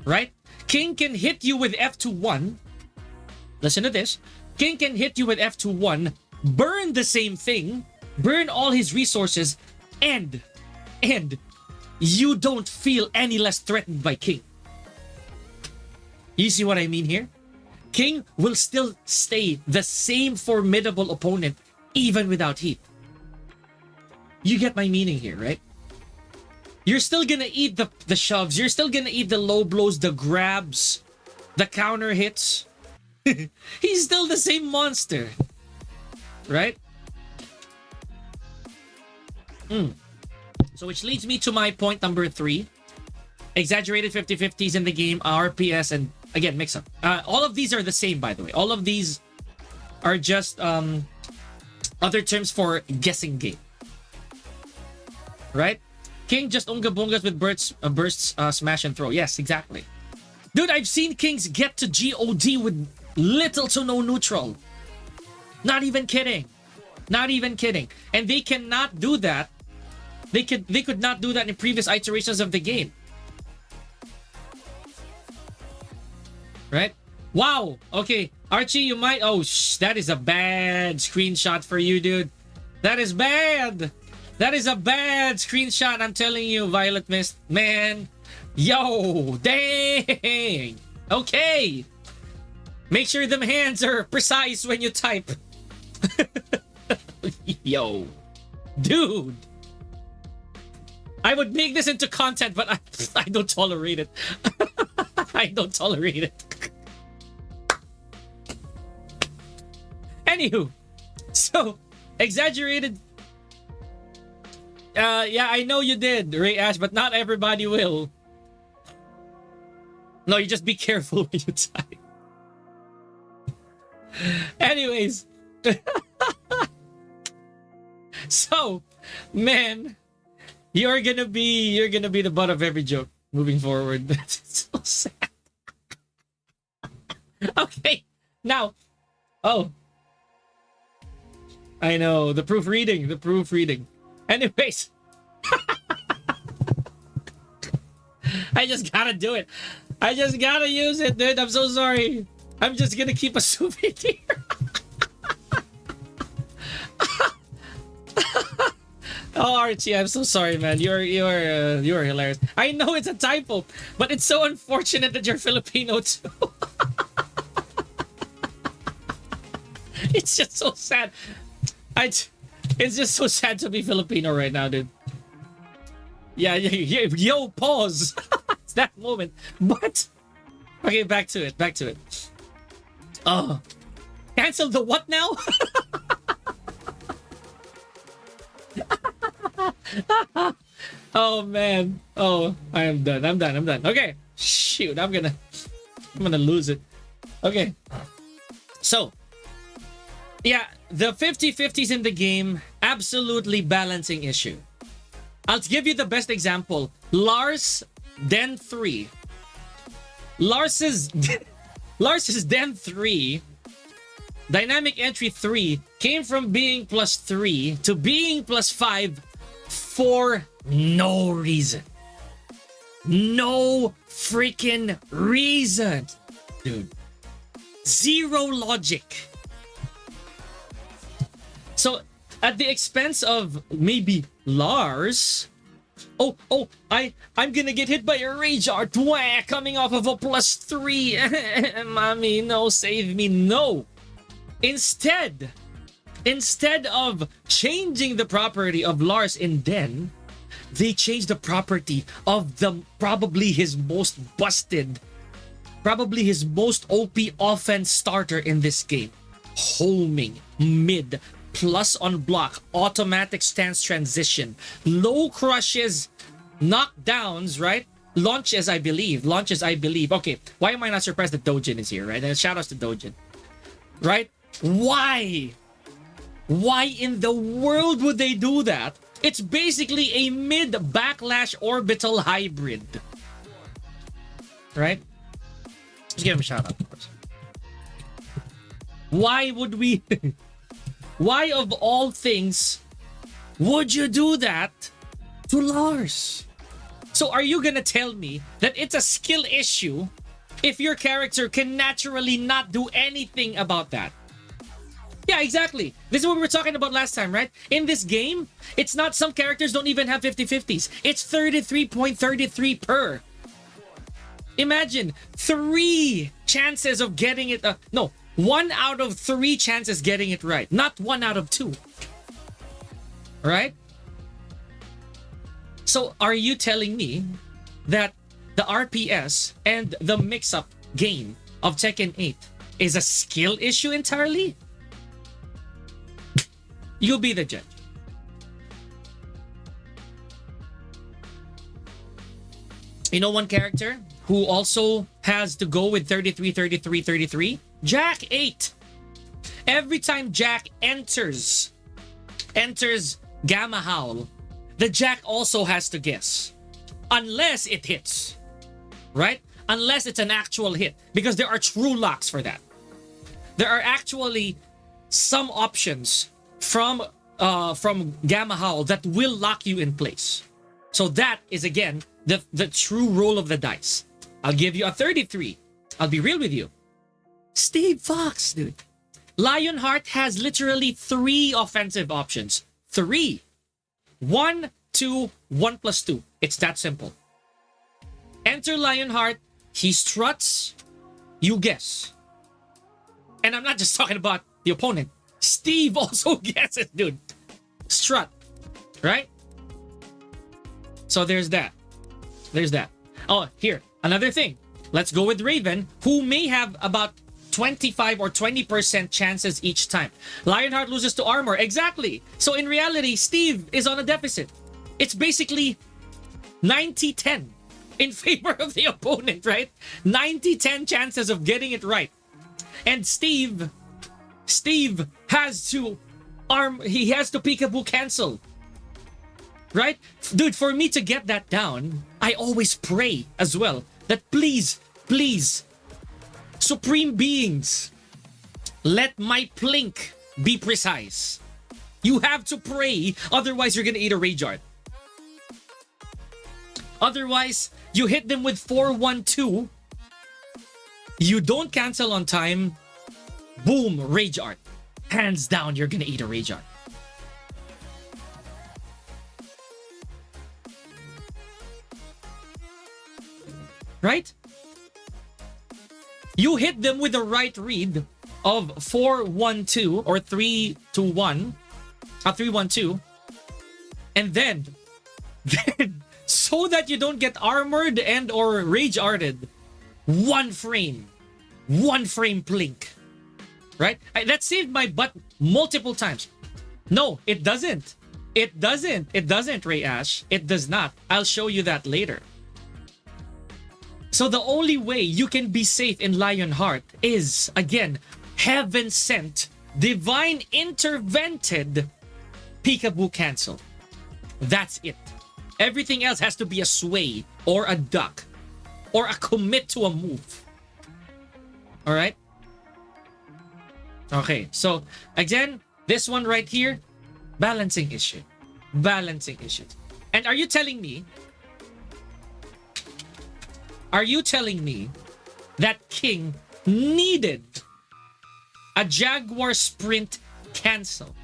Right? King can hit you with F21. Listen to this. King can hit you with F21, burn the same thing, burn all his resources, and you don't feel any less threatened by King. You see what I mean here? King will still stay the same formidable opponent even without heat. You get my meaning here, right? You're still gonna eat the shoves. You're still gonna eat the low blows, the grabs, the counter hits. He's still the same monster. Right? So which leads me to my point number 3. Exaggerated 50-50s in the game, RPS, and again, mix up. All of these are the same, by the way. All of these are just other terms for guessing game. Right? King just unga bungas with bursts, smash and throw. Yes, exactly. Dude, I've seen Kings get to GOD with little to no neutral. Not even kidding. Not even kidding. And they cannot do that. They could not do that in previous iterations of the game. Right? Wow. Okay. Archie, you might... Oh, that is a bad screenshot for you, dude. That is bad. That is a bad screenshot. I'm telling you, Violet Mist. Man. Yo. Dang. Okay. Make sure them hands are precise when you type. Yo. Dude. I would make this into content, but I don't tolerate it. I don't tolerate it. Anywho, so exaggerated. Yeah, I know you did, Ray Ash, but not everybody will. No, you just be careful when you type. Anyways, so, man, you're gonna be the butt of every joke moving forward. That's so sad. Okay, now, oh. I know, the proofreading. Anyways. I just gotta do it. I just gotta use it, dude. I'm so sorry. I'm just gonna keep a souvenir. Oh, Archie, I'm so sorry, man. You're hilarious. I know it's a typo, but it's so unfortunate that you're Filipino too. It's just so sad. It's just so sad to be Filipino right now, dude. Yeah, yo, pause. It's that moment. But okay, back to it. Oh, cancel the what now? Oh man. Oh, I am done. I'm done. Okay. Shoot, I'm gonna lose it. Okay. So, yeah, the 50-50s in the game, absolutely balancing issue. I'll give you the best example. Lars, Den 3. Lars's Den 3, Dynamic Entry 3, came from being +3 to being +5 for no reason. No freaking reason. Dude. Zero logic. So, at the expense of maybe Lars... I'm gonna get hit by a rage art. Wah, coming off of a +3. Mommy, no, save me. No. Instead of changing the property of Lars in Den, they changed the property of probably his most busted, probably his most OP offense starter in this game. Homing, mid, plus on block, automatic stance transition, low crushes, knockdowns, right? Launches, I believe. Okay, why am I not surprised that Dojin is here, right? And shout outs to Dojin. Right? Why? Why in the world would they do that? It's basically a mid backlash orbital hybrid. Right? Let's give him a shout out, of course. Why would we... Why of all things would you do that to Lars? So are you gonna tell me that it's a skill issue if your character can naturally not do anything about that? Yeah, exactly. This is what we were talking about last time, right? In this game, it's not, some characters don't even have 50-50s. It's 33.33 per. Imagine 3 chances of getting it. No, 1 out of 3 chances getting it right, not 1 out of 2. Right? So are you telling me that the RPS and the mix-up game of Tekken 8 is a skill issue entirely? You be the judge. You know one character who also has to go with 33. Jack 8. Every time Jack enters Gamma Howl, the Jack also has to guess. Unless it hits. Right? Unless it's an actual hit. Because there are true locks for that. There are actually some options from Gamma Howl that will lock you in place. So that is, again, the true roll of the dice. I'll give you a 33. I'll be real with you. Steve Fox, dude. Lionheart has literally 3 offensive options. 3. 1, 2, 1 plus 2. It's that simple. Enter Lionheart. He struts. You guess. And I'm not just talking about the opponent. Steve also guesses, dude. Strut. Right? So there's that. There's that. Oh, here. Another thing. Let's go with Raven, who may have about 25 or 20% chances each time. Lionheart loses to armor. Exactly. So in reality, Steve is on a deficit. It's basically 90-10 in favor of the opponent, right? 90-10 chances of getting it right. And Steve has to he has to peekaboo cancel. Right? Dude, for me to get that down, I always pray as well that please, supreme beings, let my plink be precise. You have to pray, otherwise you're gonna eat a rage art. Otherwise, you hit them with 4-1-2, you don't cancel on time, boom, rage art. Hands down, you're gonna eat a rage art. Right? You hit them with the right read of 4-1-2 or 3-2-1, 3-1-2, and then so that you don't get armored and or rage arted, one frame plink. Right? That saved my butt multiple times. No, it doesn't. It doesn't, Ray Ash. It does not. I'll show you that later. So the only way you can be safe in Lionheart is, again, heaven sent, divine intervented peekaboo cancel. That's it. Everything else has to be a sway or a duck or a commit to a move. All right? Okay, so again, this one right here, balancing issue. Balancing issue. And are you telling me that King needed a Jaguar sprint cancel?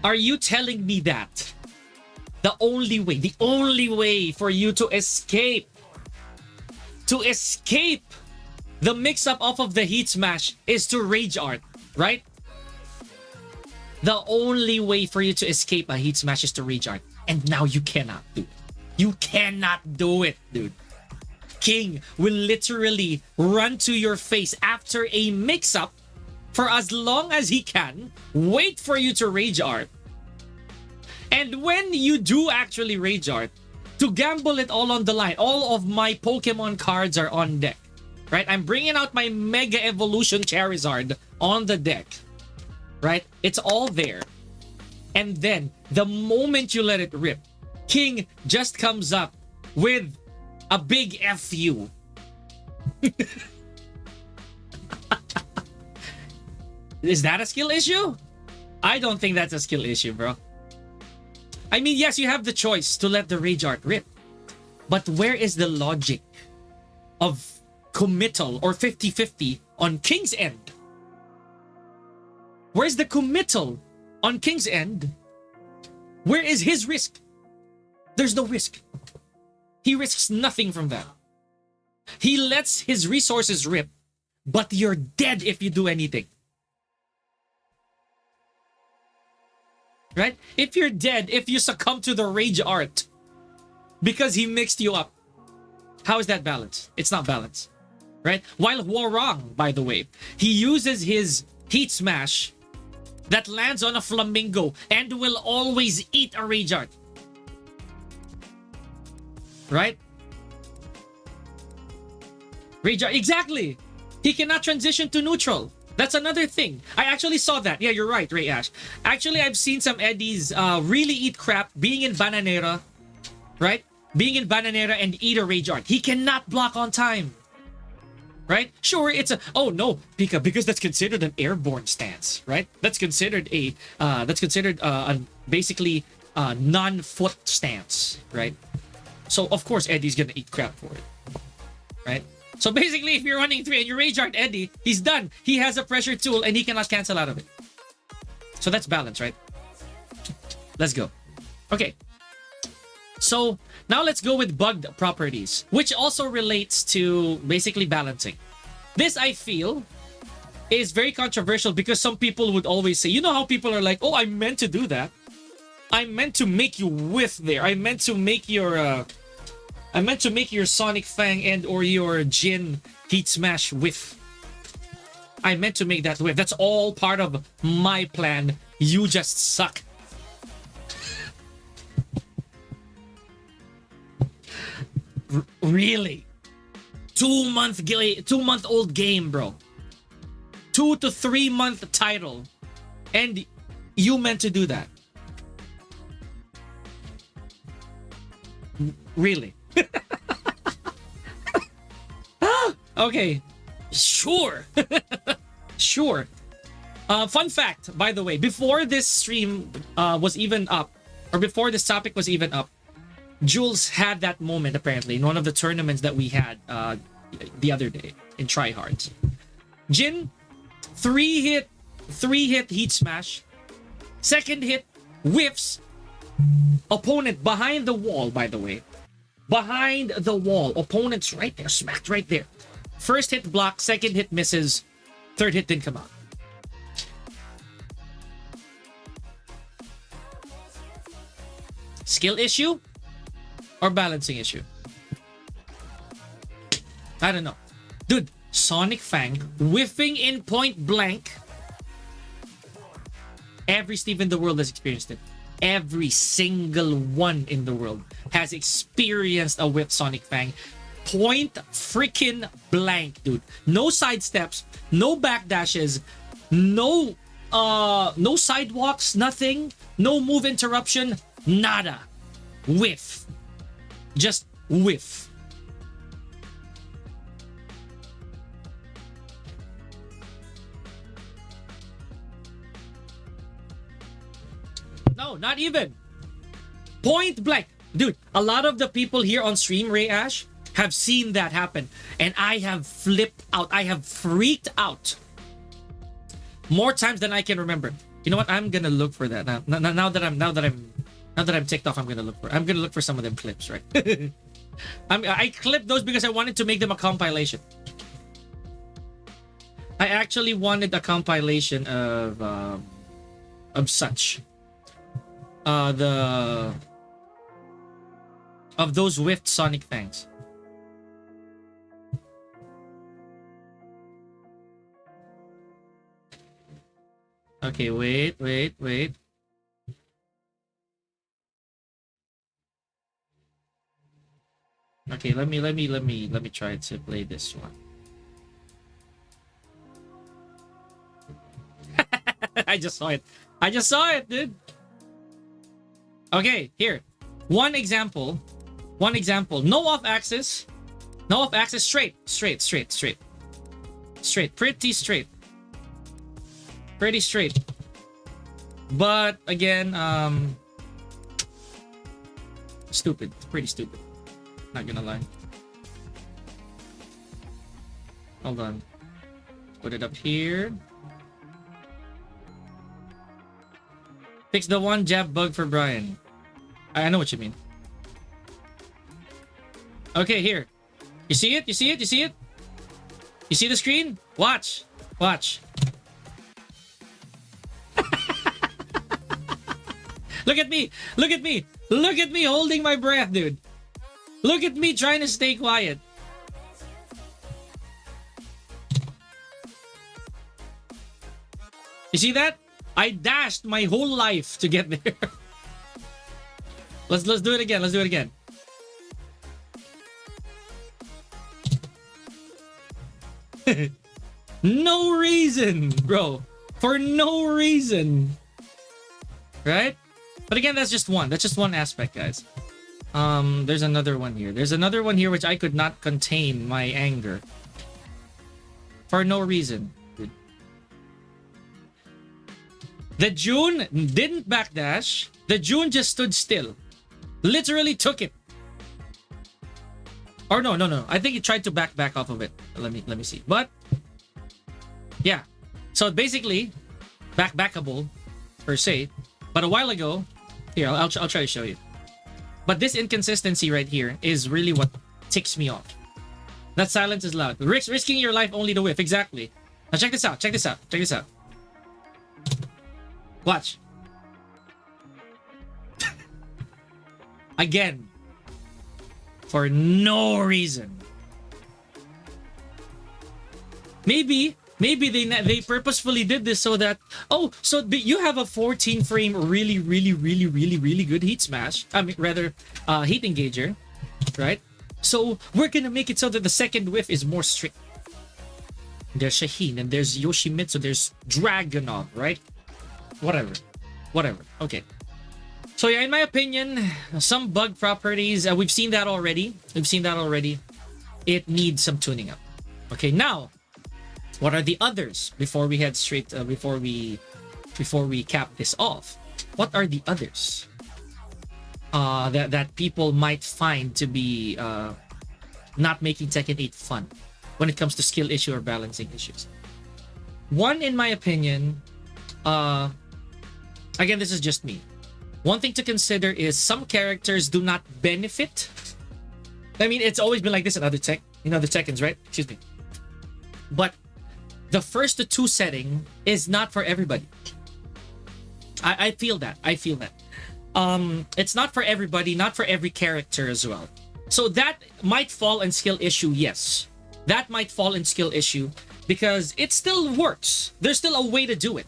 Are you telling me that the only way for you to escape the mix-up off of the heat smash is to rage art, right? The only way for you to escape a heat smash is to rage art. And now you cannot do it. You cannot do it, dude. King will literally run to your face after a mix-up for as long as he can, wait for you to rage art. And when you do actually rage art, to gamble it all on the line, all of my Pokemon cards are on deck. Right? I'm bringing out my Mega Evolution Charizard on the deck. Right? It's all there. And then, the moment you let it rip, King just comes up with a big FU. Is that a skill issue? I don't think that's a skill issue, bro. I mean, yes, you have the choice to let the rage art rip. But where is the logic of committal or 50-50 on King's end? Where's the committal on King's end? Where is his risk? There's no risk. He risks nothing from that. He lets his resources rip, but you're dead if you do anything. Right? If you're dead, if you succumb to the rage art because he mixed you up, how is that balanced? It's not balanced. Right? While Warong, by the way, he uses his heat smash that lands on a flamingo and will always eat a rage art. Right? Rage art, exactly. He cannot transition to neutral. That's another thing. I actually saw that. Yeah, you're right, Ray Ash. Actually, I've seen some Eddies really eat crap being in Bananera. Right? Being in Bananera and eat a rage art. He cannot block on time. right? Sure, it's a, oh no, Pica, because that's considered an airborne stance, right? That's considered a basically non-foot stance, right? So of course Eddie's gonna eat crap for it, right? So basically, if you're running 3 and you rage art Eddie, he's done. He has a pressure tool and he cannot cancel out of it. So that's balance, right? Let's go. Okay. So now let's go with bugged properties, which also relates to basically balancing. This, I feel, is very controversial because some people would always say, you know how people are like, oh, I meant to do that. I meant to make you whiff there. I meant to make your Sonic Fang and or your Jin Heat Smash whiff. I meant to make that whiff. That's all part of my plan. You just suck. Really? 2-month-old game, bro. 2 to 3 month title. And you meant to do that. Really? Okay. Sure. Sure. Fun fact, by the way, before this stream was even up, or before this topic was even up, Jules had that moment apparently in one of the tournaments that we had the other day in Tryhards. Jin, 3 hit heat smash, second hit whiffs, opponent behind the wall, by the way. Behind the wall, opponent's right there, smacked right there. First hit block, second hit misses, third hit didn't come out. Skill issue or balancing issue? I don't know. Dude, Sonic Fang whiffing in point blank. Every Steve in the world has experienced it. Every single one in the world has experienced a whiff Sonic Fang. Point freaking blank, dude. No side steps, no backdashes, no sidewalks, nothing, no move interruption, nada. Whiff. Just whiff. No, not even. Point blank. Dude, a lot of the people here on stream, Ray Ash, have seen that happen. And I have flipped out. I have freaked out. More times than I can remember. You know what? I'm gonna look for that now. Now that I'm ticked off, I'm gonna look for some of them clips, right? I clipped those because I wanted to make them a compilation. I actually wanted a compilation of such. Of those whiffed Sonic Fangs. Okay, wait. Okay, let me try to play this one. I just saw it, dude. Okay, here. One example. No off axis. Straight. Pretty straight. But again, stupid. Pretty stupid. Not gonna lie. Hold on. Put it up here. Fix the one jab bug for Brian. I know what you mean. Okay, here. You see it? You see the screen? Watch. Look at me holding my breath, dude. Look at me trying to stay quiet. You see that? I dashed my whole life to get there. Let's do it again. No reason, bro. For no reason. Right? But again, that's just one aspect, guys. There's another one here. Which I could not contain my anger. For no reason. The June didn't backdash. The June just stood still. Literally took it. Or no. I think he tried to back off of it. Let me see. But yeah. So basically, backable per se. But a while ago, here I'll try to show you. But this inconsistency right here is really what ticks me off. That silence is loud. Risking your life only to whiff. Exactly. Now check this out. Check this out. Watch. Again. For no reason. Maybe they purposefully did this so that, oh, so you have a 14 frame really good heat smash. I mean, rather, heat engager, right? So we're gonna make it so that the second whiff is more strict. There's Shaheen and there's Yoshimitsu, there's Dragunov, right? Whatever. Okay. So yeah, in my opinion, some bug properties, we've seen that already. It needs some tuning up. Okay, now, what are the others before we head straight, before we cap this off? What are the others that people might find to be not making Tekken 8 fun when it comes to skill issue or balancing issues? One, in my opinion, again, this is just me. One thing to consider is some characters do not benefit. I mean, it's always been like this in other Tekkens, right? Excuse me. But the first to two setting is not for everybody. I feel that. It's not for everybody, not for every character as well. So that might fall in skill issue, yes. That might fall in skill issue because it still works. There's still a way to do it.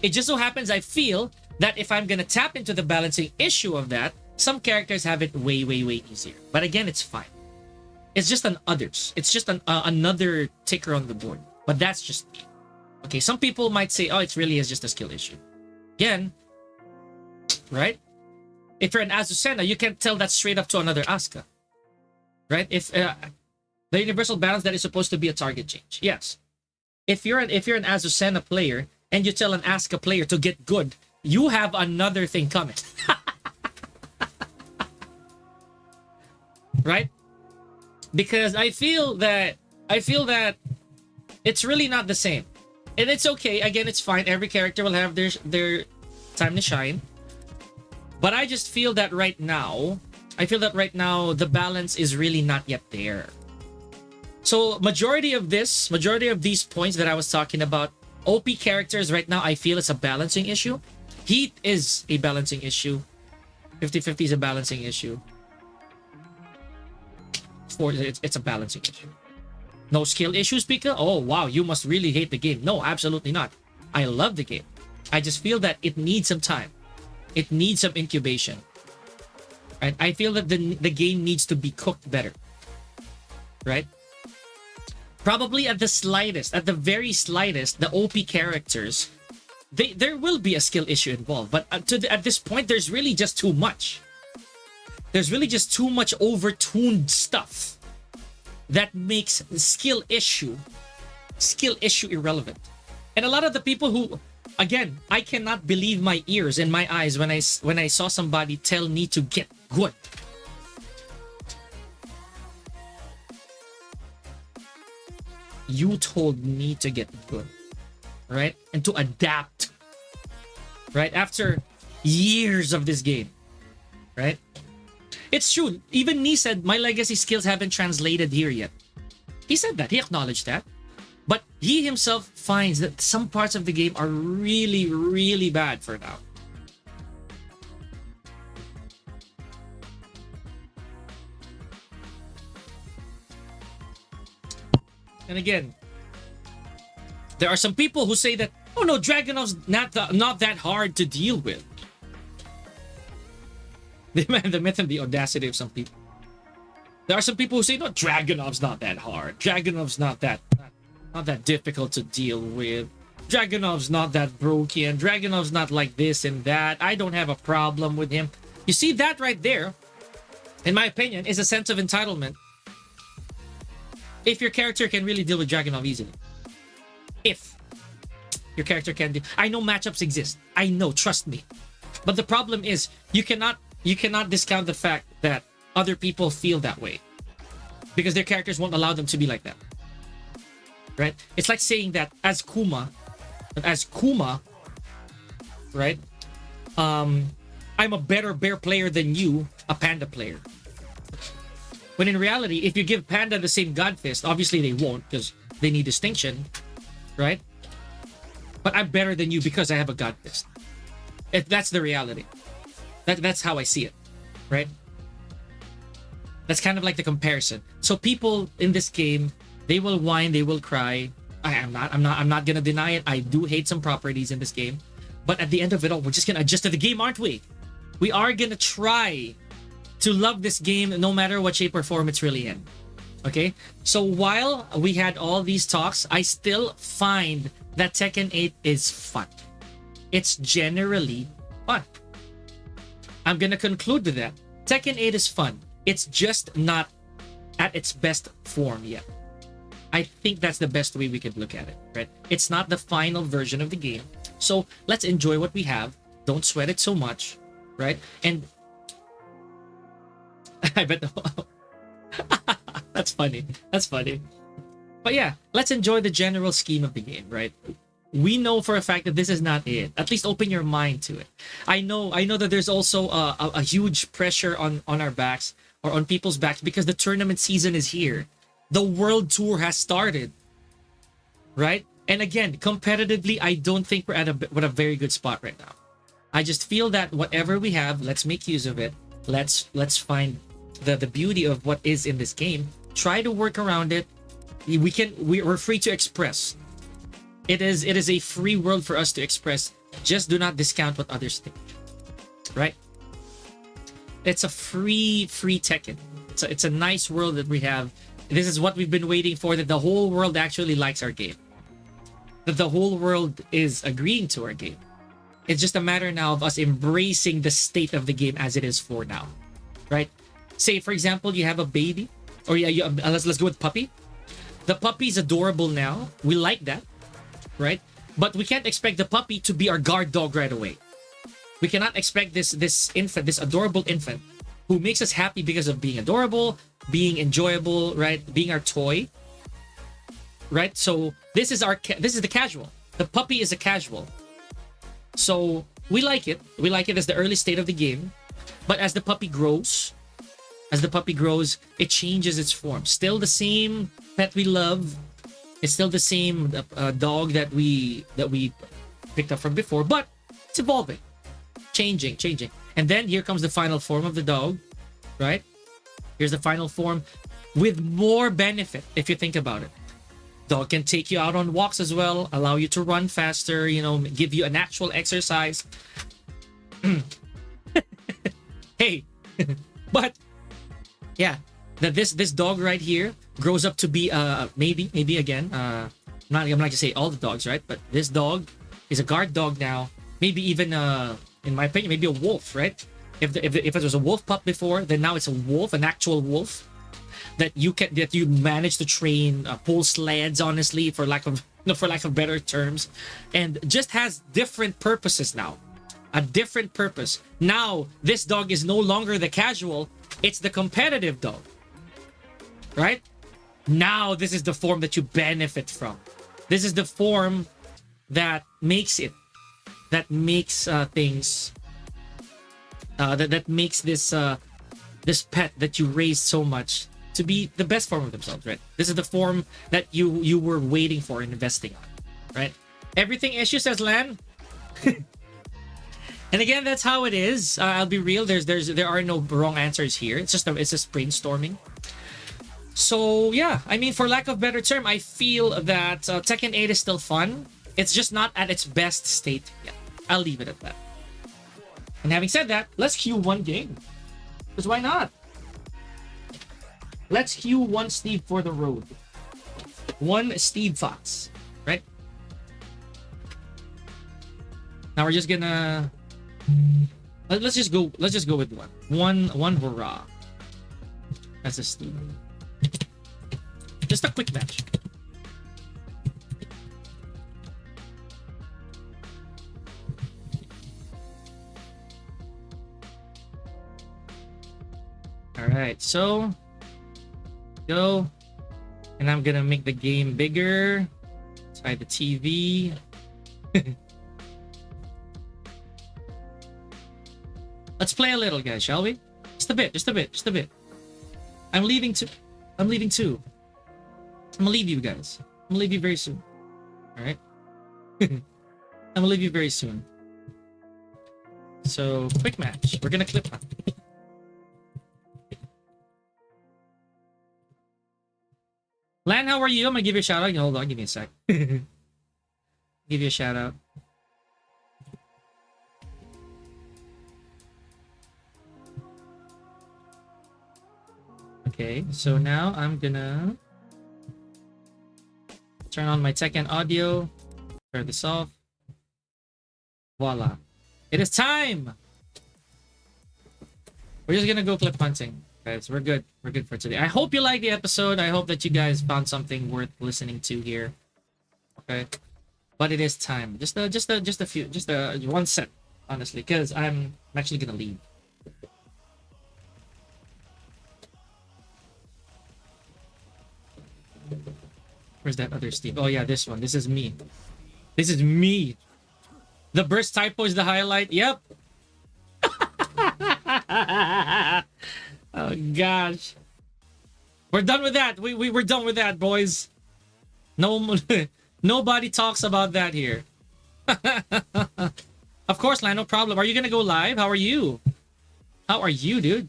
It just so happens I feel that if I'm gonna tap into the balancing issue of that, some characters have it way easier. But again, it's fine. It's just an others. It's just another ticker on the board. But that's just me. Okay, some people might say, oh, it really is just a skill issue. Again, right? If you're an Azucena, you can't tell that straight up to another Asuka. Right? If the universal balance, that is supposed to be a target change. Yes. If you're an Azucena player and you tell an Asuka player to get good, you have another thing coming. Right? Because I feel that it's really not the same. And it's okay. Again, it's fine. Every character will have their time to shine. But I just feel that right now, the balance is really not yet there. So majority of these points that I was talking about, OP characters right now, I feel it's a balancing issue. Heat is a balancing issue. 50-50 is a balancing issue. It's a balancing issue. No skill issues, Pica? Oh, wow, you must really hate the game. No, absolutely not. I love the game. I just feel that it needs some time. It needs some incubation. Right? I feel that the game needs to be cooked better. Right? Probably at the very slightest, the OP characters, there will be a skill issue involved. But at this point, there's really just too much. There's really just too much overtuned stuff that makes skill issue irrelevant. And a lot of the people who, again, I cannot believe my ears and my eyes when I saw somebody tell me to get good. You told me to get good, right? And to adapt, right? After years of this game, right? It's true. Even Nee said, my legacy skills haven't translated here yet. He said that. He acknowledged that. But he himself finds that some parts of the game are really bad for now. And again, there are some people who say that, oh no, Dragunov's not that hard to deal with. The myth and the audacity of some people. There are some people who say, no, Dragunov's not that hard. Dragunov's not that difficult to deal with. Dragunov's not that broken. Dragunov's not like this and that. I don't have a problem with him. You see, that right there, in my opinion, is a sense of entitlement. If your character can really deal with Dragunov easily. If your character can do. I know matchups exist. I know, trust me. But the problem is you cannot discount the fact that other people feel that way. Because their characters won't allow them to be like that. Right? It's like saying that as Kuma, right? I'm a better bear player than you, a Panda player. When in reality, if you give Panda the same God Fist, obviously they won't because they need distinction, right? But I'm better than you because I have a God Fist. That's the reality. That's how I see it, right? That's kind of like the comparison. So people in this game, they will whine, they will cry. I'm not gonna deny it. I do hate some properties in this game, but at the end of it all, we're just gonna adjust to the game, aren't we? We are gonna try to love this game no matter what shape or form it's really in. Okay? So while we had all these talks, I still find that Tekken 8 is fun. It's generally fun. I'm gonna conclude with that. Tekken 8 is fun. It's just not at its best form yet. I think that's the best way we could look at it, right? It's not the final version of the game. So let's enjoy what we have. Don't sweat it so much, right? And I bet that's funny. That's funny. But yeah, let's enjoy the general scheme of the game, right? We know for a fact that this is not it. At least open your mind to it. I know that there's also a huge pressure on our backs or on people's backs because the tournament season is here. The world tour has started, right? And again, competitively, I don't think we're at a very good spot right now. I just feel that whatever we have, let's make use of it. Let's find the beauty of what is in this game. Try to work around it. We're free to express. It is a free world for us to express. Just do not discount what others think, right? It's a free Tekken. It's a nice world that we have. This is what we've been waiting for, that the whole world actually likes our game. That the whole world is agreeing to our game. It's just a matter now of us embracing the state of the game as it is for now, right? Say, for example, you have a baby, or let's go with puppy. The puppy's adorable now. We like that, right? But we can't expect the puppy to be our guard dog right away. We cannot expect this infant, this adorable infant, who makes us happy because of being adorable, being enjoyable, right? Being our toy, right? So this is the casual. The puppy is a casual. So we like it. We like it as the early state of the game. But as the puppy grows, it changes its form. Still the same pet we love. It's still the same dog that we picked up from before, but it's evolving, changing. And then here comes the final form of the dog, right? Here's the final form with more benefit if you think about it. Dog can take you out on walks as well, allow you to run faster, give you an actual exercise. Hey, but yeah, that this dog right here grows up to be maybe again, I'm not gonna say all the dogs, right? But this dog is a guard dog now. Maybe even in my opinion, maybe a wolf, right? If it was a wolf pup before, then now it's a wolf, an actual wolf that you manage to train, pull sleds, honestly, for lack of better terms, and just has different purposes now. A different purpose. Now, this dog is no longer the casual, it's the competitive dog. Right? Now, this is the form that you benefit from. This is the form that makes things that makes this pet that you raised so much to be the best form of themselves, right? This is the form that you were waiting for and investing on, right? Everything issue, says Lan. And again, that's how it is. I'll be real. There are no wrong answers here. It's just brainstorming. So yeah, I mean, for lack of better term, I feel that Tekken 8 is still fun. It's just not at its best state yet. I'll leave it at that. And having said that, let's queue one game. Because why not? Let's queue one Steve for the road. One Steve Fox, right? Now we're just gonna let's just go with one hurrah. That's a Steve. Just a quick match. All right, so go, and I'm gonna make the game bigger. Inside the TV. Let's play a little, guys, shall we? Just a bit, just a bit, just a bit. I'm leaving too. I'm leaving too. I'm gonna leave you guys. I'm gonna leave you very soon. All right. I'm gonna leave you very soon. So quick match. We're gonna clip on. Lan, how are you? I'm gonna give you a shout out. Hold on, give me a sec. Give you a shout out. Okay, so now I'm gonna turn on my Tekken audio, turn this off. Voila. It is time! We're just gonna go clip hunting, guys. We're good. We're good for today. I hope you liked the episode. I hope that you guys found something worth listening to here. Okay. But it is time. Just one set, honestly, because I'm actually gonna leave. Where's that other Steve? Oh yeah, this one. This is me. This is me. The burst typo is the highlight. Yep. Oh gosh. We're done with that. We're done with that, boys. No nobody talks about that here. Of course, Lan, no problem. Are you gonna go live? How are you? How are you, dude?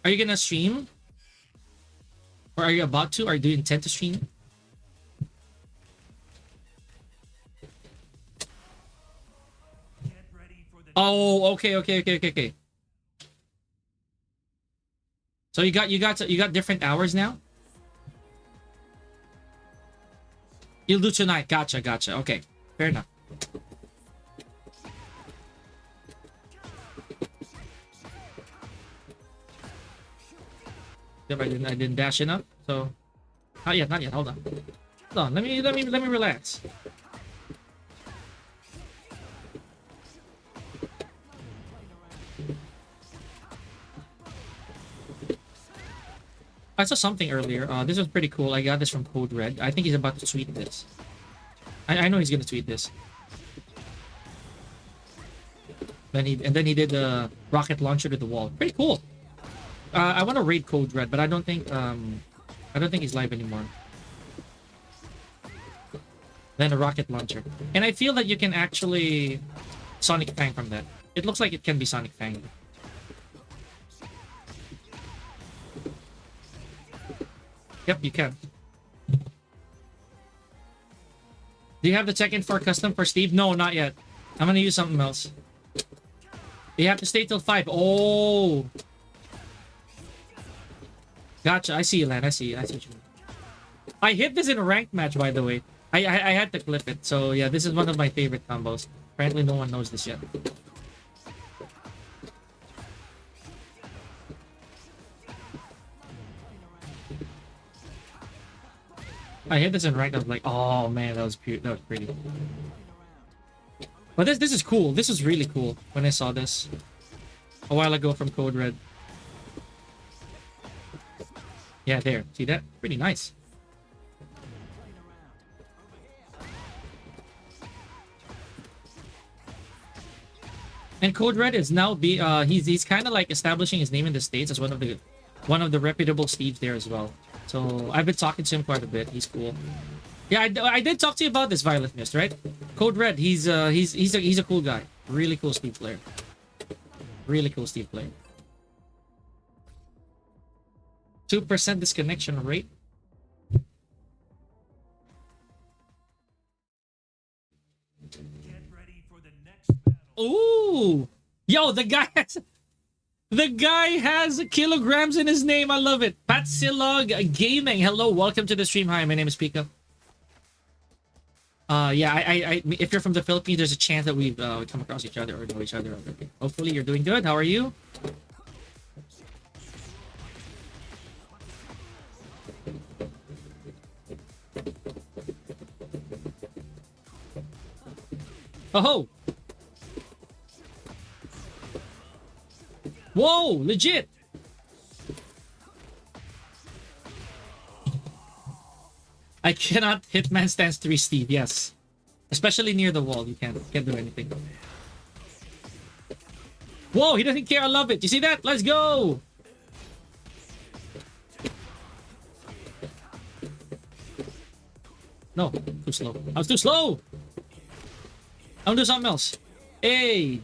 Are you gonna stream? Or are you about to? Or do you intend to stream? Oh, okay. So you got different hours now? You'll do tonight. Gotcha. Okay. Fair enough. Yep, I didn't dash enough. So not yet. Hold on. Let me relax. I saw something earlier. This was pretty cool. I got this from Code Red. I think he's about to tweet this. I know he's gonna tweet this. Then he did the rocket launcher to the wall. Pretty cool. I want to raid Code Red, but I don't think he's live anymore. Then a rocket launcher, and I feel that you can actually Sonic Fang from that. It looks like it can be Sonic Fang. Yep, you can. Do you have the Tekken 4 custom for Steve? No, not yet. I'm gonna use something else. You have to stay till 5. Oh, gotcha. I see you, Lan. I see what you mean. I hit this in a ranked match, by the way. I had to clip it. So yeah, this is one of my favorite combos. Apparently, no one knows this yet. I hit this in ranked. I was like, oh man, that was pretty. But this is cool. This is really cool. When I saw this a while ago from Code Red. Yeah, there. See that? Pretty nice. And Code Red is now he's kind of like establishing his name in the States as one of the reputable Steves there as well. So I've been talking to him quite a bit. He's cool. Yeah, I did talk to you about this, Violet Mist, right? Code Red. He's a cool guy. Really cool Steve player. Really cool Steve player. 2% disconnection rate. Get ready for the next battle. Ooh, yo, the guy has kilograms in his name. I love it. Patsilog Gaming. Hello, welcome to the stream. Hi, my name is Pica. Yeah, I if you're from the Philippines, there's a chance that we've come across each other or know each other already. Hopefully, you're doing good. How are you? Oh! Whoa! Legit! I cannot Hitman Stance 3 Steve, yes. Especially near the wall, you can't do anything. Whoa, he doesn't care, I love it. You see that? Let's go! No, too slow. I was too slow! I'm gonna do something else. Hey!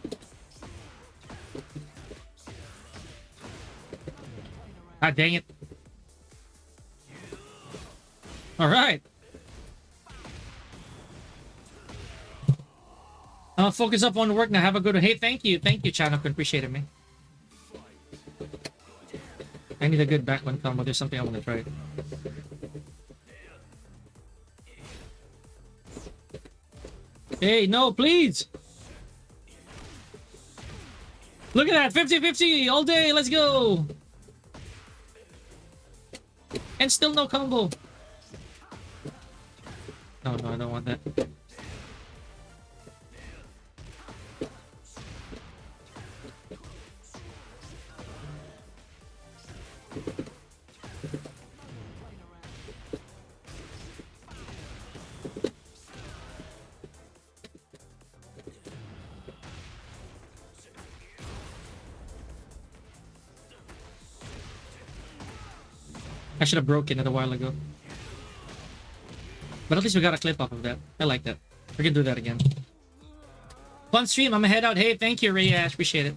Ah, dang it. Alright. I'll focus up on work now. Have a good one. Hey, thank you. Thank you, Chano. Appreciate it, man. I need a good backline combo. There's something I want to try. Hey, no, please! Look at that! 50-50 all day! Let's go! And still no combo. No, I don't want that. I should have broken it a while ago. But at least we got a clip off of that. I like that. We can do that again. Fun stream. I'm gonna head out. Hey, thank you, Ray Ash. Appreciate it.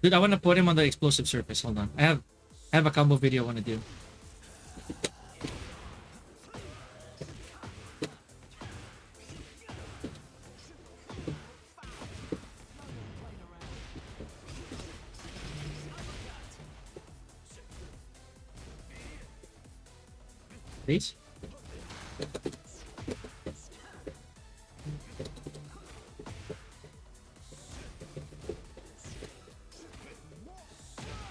Dude, I want to put him on the explosive surface. Hold on. I have a combo video I want to do. Please?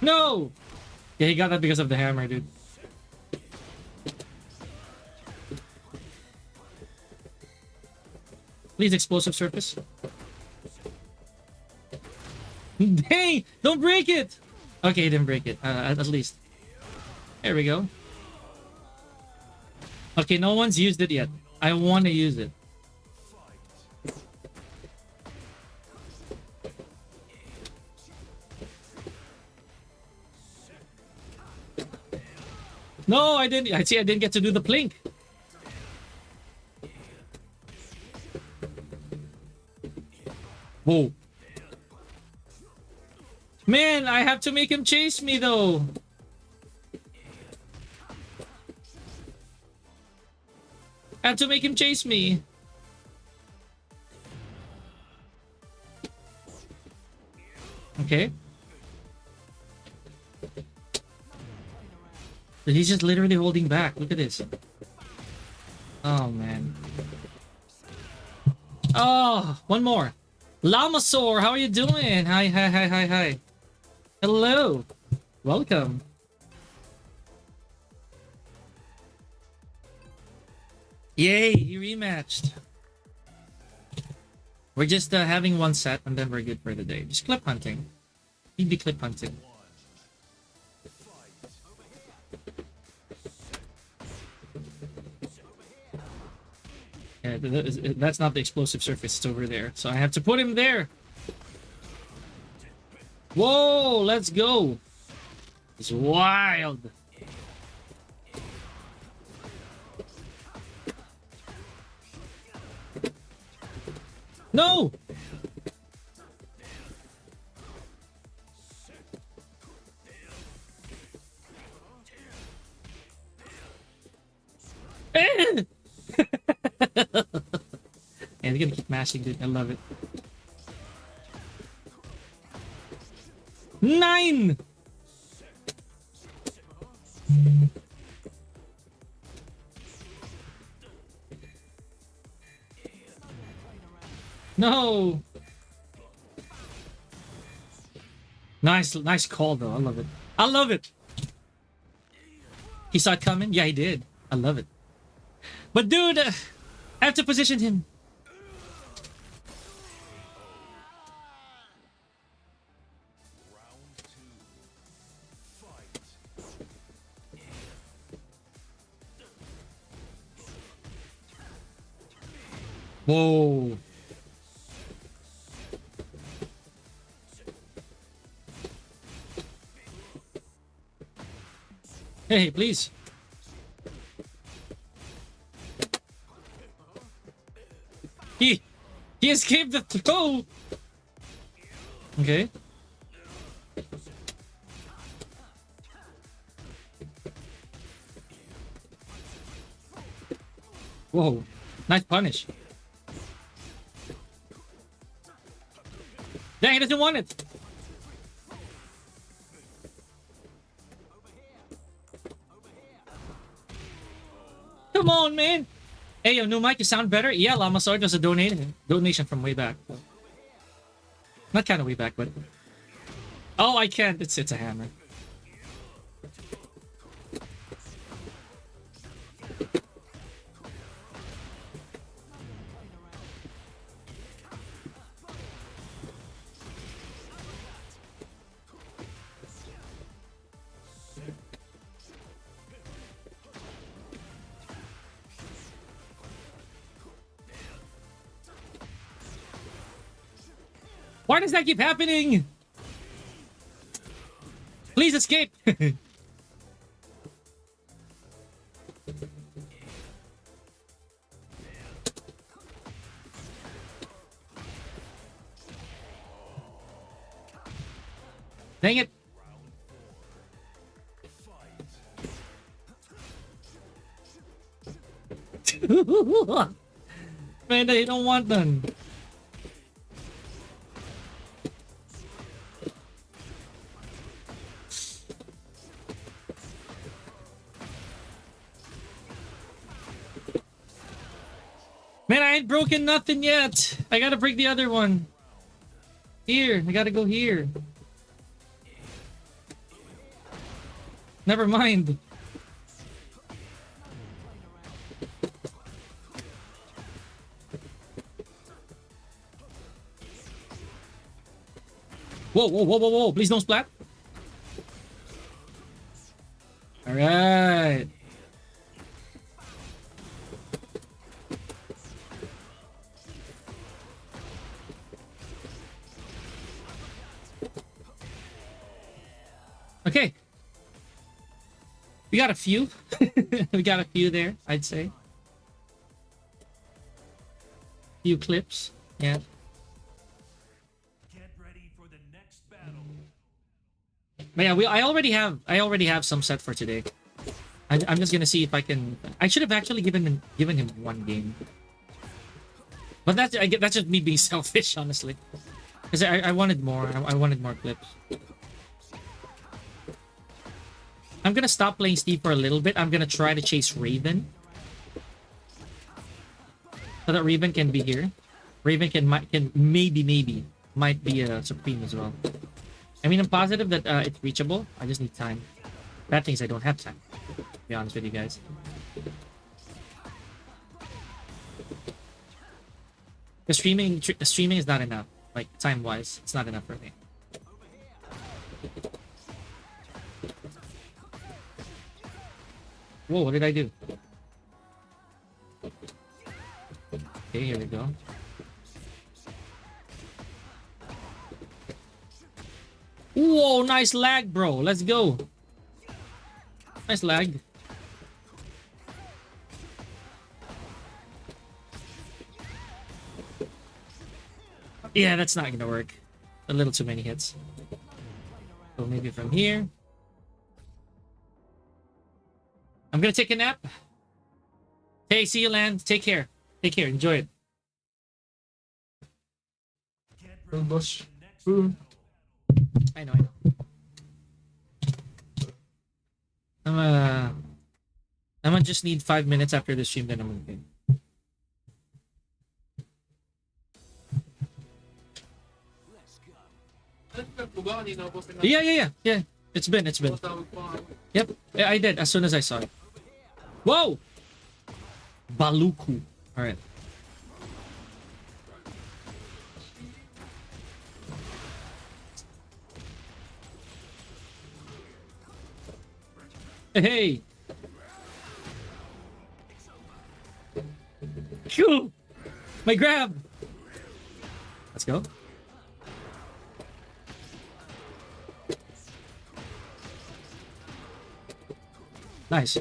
No! Yeah, he got that because of the hammer, dude. Please, explosive surface. Dang! Don't break it! Okay, he didn't break it. At least. There we go. Okay, no one's used it yet. I want to use it. No, I didn't. I didn't get to do the plink. Whoa. Man, I have to make him chase me though. I have to make him chase me. Okay. But he's just literally holding back. Look at this. Oh, man. Oh, one more. Lamasaur, how are you doing? Hi. Hello. Welcome. Yay, he rematched. We're just having one set and then we're good for the day. Just clip hunting. He'd be clip hunting. Yeah, that's not the explosive surface, it's over there. So I have to put him there. Whoa, let's go. It's wild. No! And they're gonna keep mashing, dude. I love it. 9! No! Nice call though. I love it. I love it! He saw it coming? Yeah, he did. I love it. But dude, I have to position him. Whoa. Hey, please. He escaped the throw. Okay. Whoa. Nice punish. Dang, he doesn't want it. Come on, man. Hey, yo, new mic, you sound better? Yeah, Llama Sword was a donation from way back. Not kind of way back, but... Oh, I can't. It's a hammer. Why does that keep happening? Please escape. Dang it. Man, they don't want none. Man, I ain't broken nothing yet. I gotta break the other one. Here, I gotta go here. Never mind. Whoa, whoa, whoa, whoa, whoa. Please don't splat. All right. Okay. We got a few. We got a few there, I'd say. Few clips. Yeah. Get ready for the next battle. But yeah, I already have some set for today. I'm just gonna see if I can. I should have actually given him one game. But that's just me being selfish, honestly. Because I wanted more. I wanted more clips. I'm gonna stop playing Steve for a little bit. I'm gonna try to chase Raven. So that Raven can be here. Raven can maybe might be a Supreme as well. I mean, I'm positive that it's reachable. I just need time. Bad thing is I don't have time, to be honest with you guys. The streaming is not enough. Like, time-wise, it's not enough for me. Whoa, what did I do? Okay, here we go. Whoa, nice lag, bro. Let's go. Nice lag. Yeah, that's not gonna work. A little too many hits. So maybe from here. I'm gonna take a nap. Hey, see you, Land. Take care. Take care. Enjoy it. Get ready for the next battle. I know. I'm gonna just need 5 minutes after the stream, then I'm okay. Yeah. It's been. Yep, I did as soon as I saw it. Whoa! Baluku. All right. Hey. Cool. My grab! Let's go. Nice.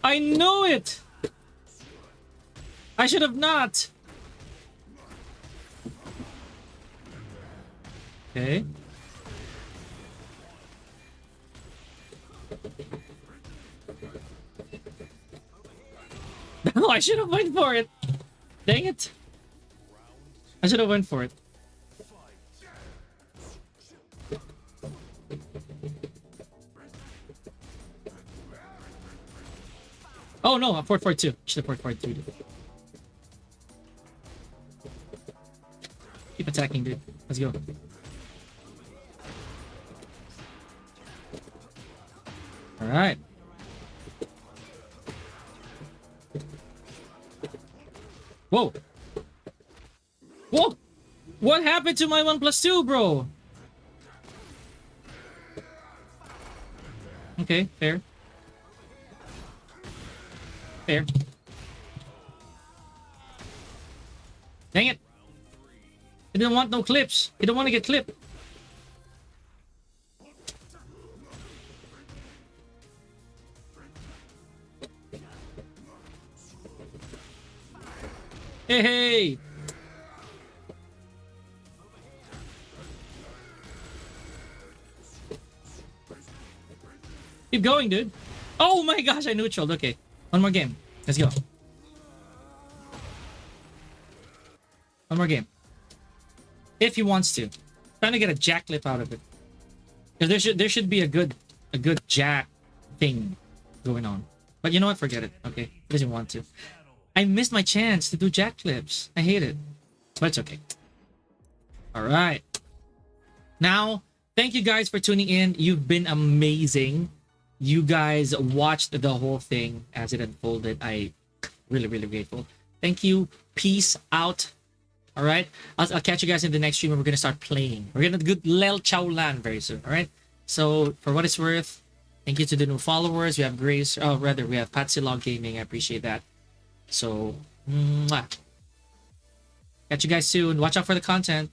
I know it! I should have not! Okay. No, I should have went for it! Dang it! I should have went for it. Oh no, I'm 442. Should have 442. Keep attacking, dude. Let's go. Alright. Whoa. Whoa! What happened to my 1+2, bro? Okay, fair. Fair. Dang it. He didn't want no clips. He don't want to get clipped. Hey, hey. Keep going, dude. Oh my gosh, I neutraled. Okay. One more game. Let's go. One more game. If he wants to. Trying to get a jack clip out of it. Because there should be a good jack thing going on. But you know what? Forget it. Okay. He doesn't want to. I missed my chance to do jack clips. I hate it. But it's okay. Alright. Now, thank you guys for tuning in. You've been amazing. You guys watched the whole thing as it unfolded. I really grateful. Thank you. Peace out. All right. I'll catch you guys in the next stream. And we're gonna start playing. We're gonna do Lel Chow Lan very soon. All right. So for what it's worth, thank you to the new followers. We have Grace. Oh, rather we have Patsilog Gaming. I appreciate that. So, catch you guys soon. Watch out for the content.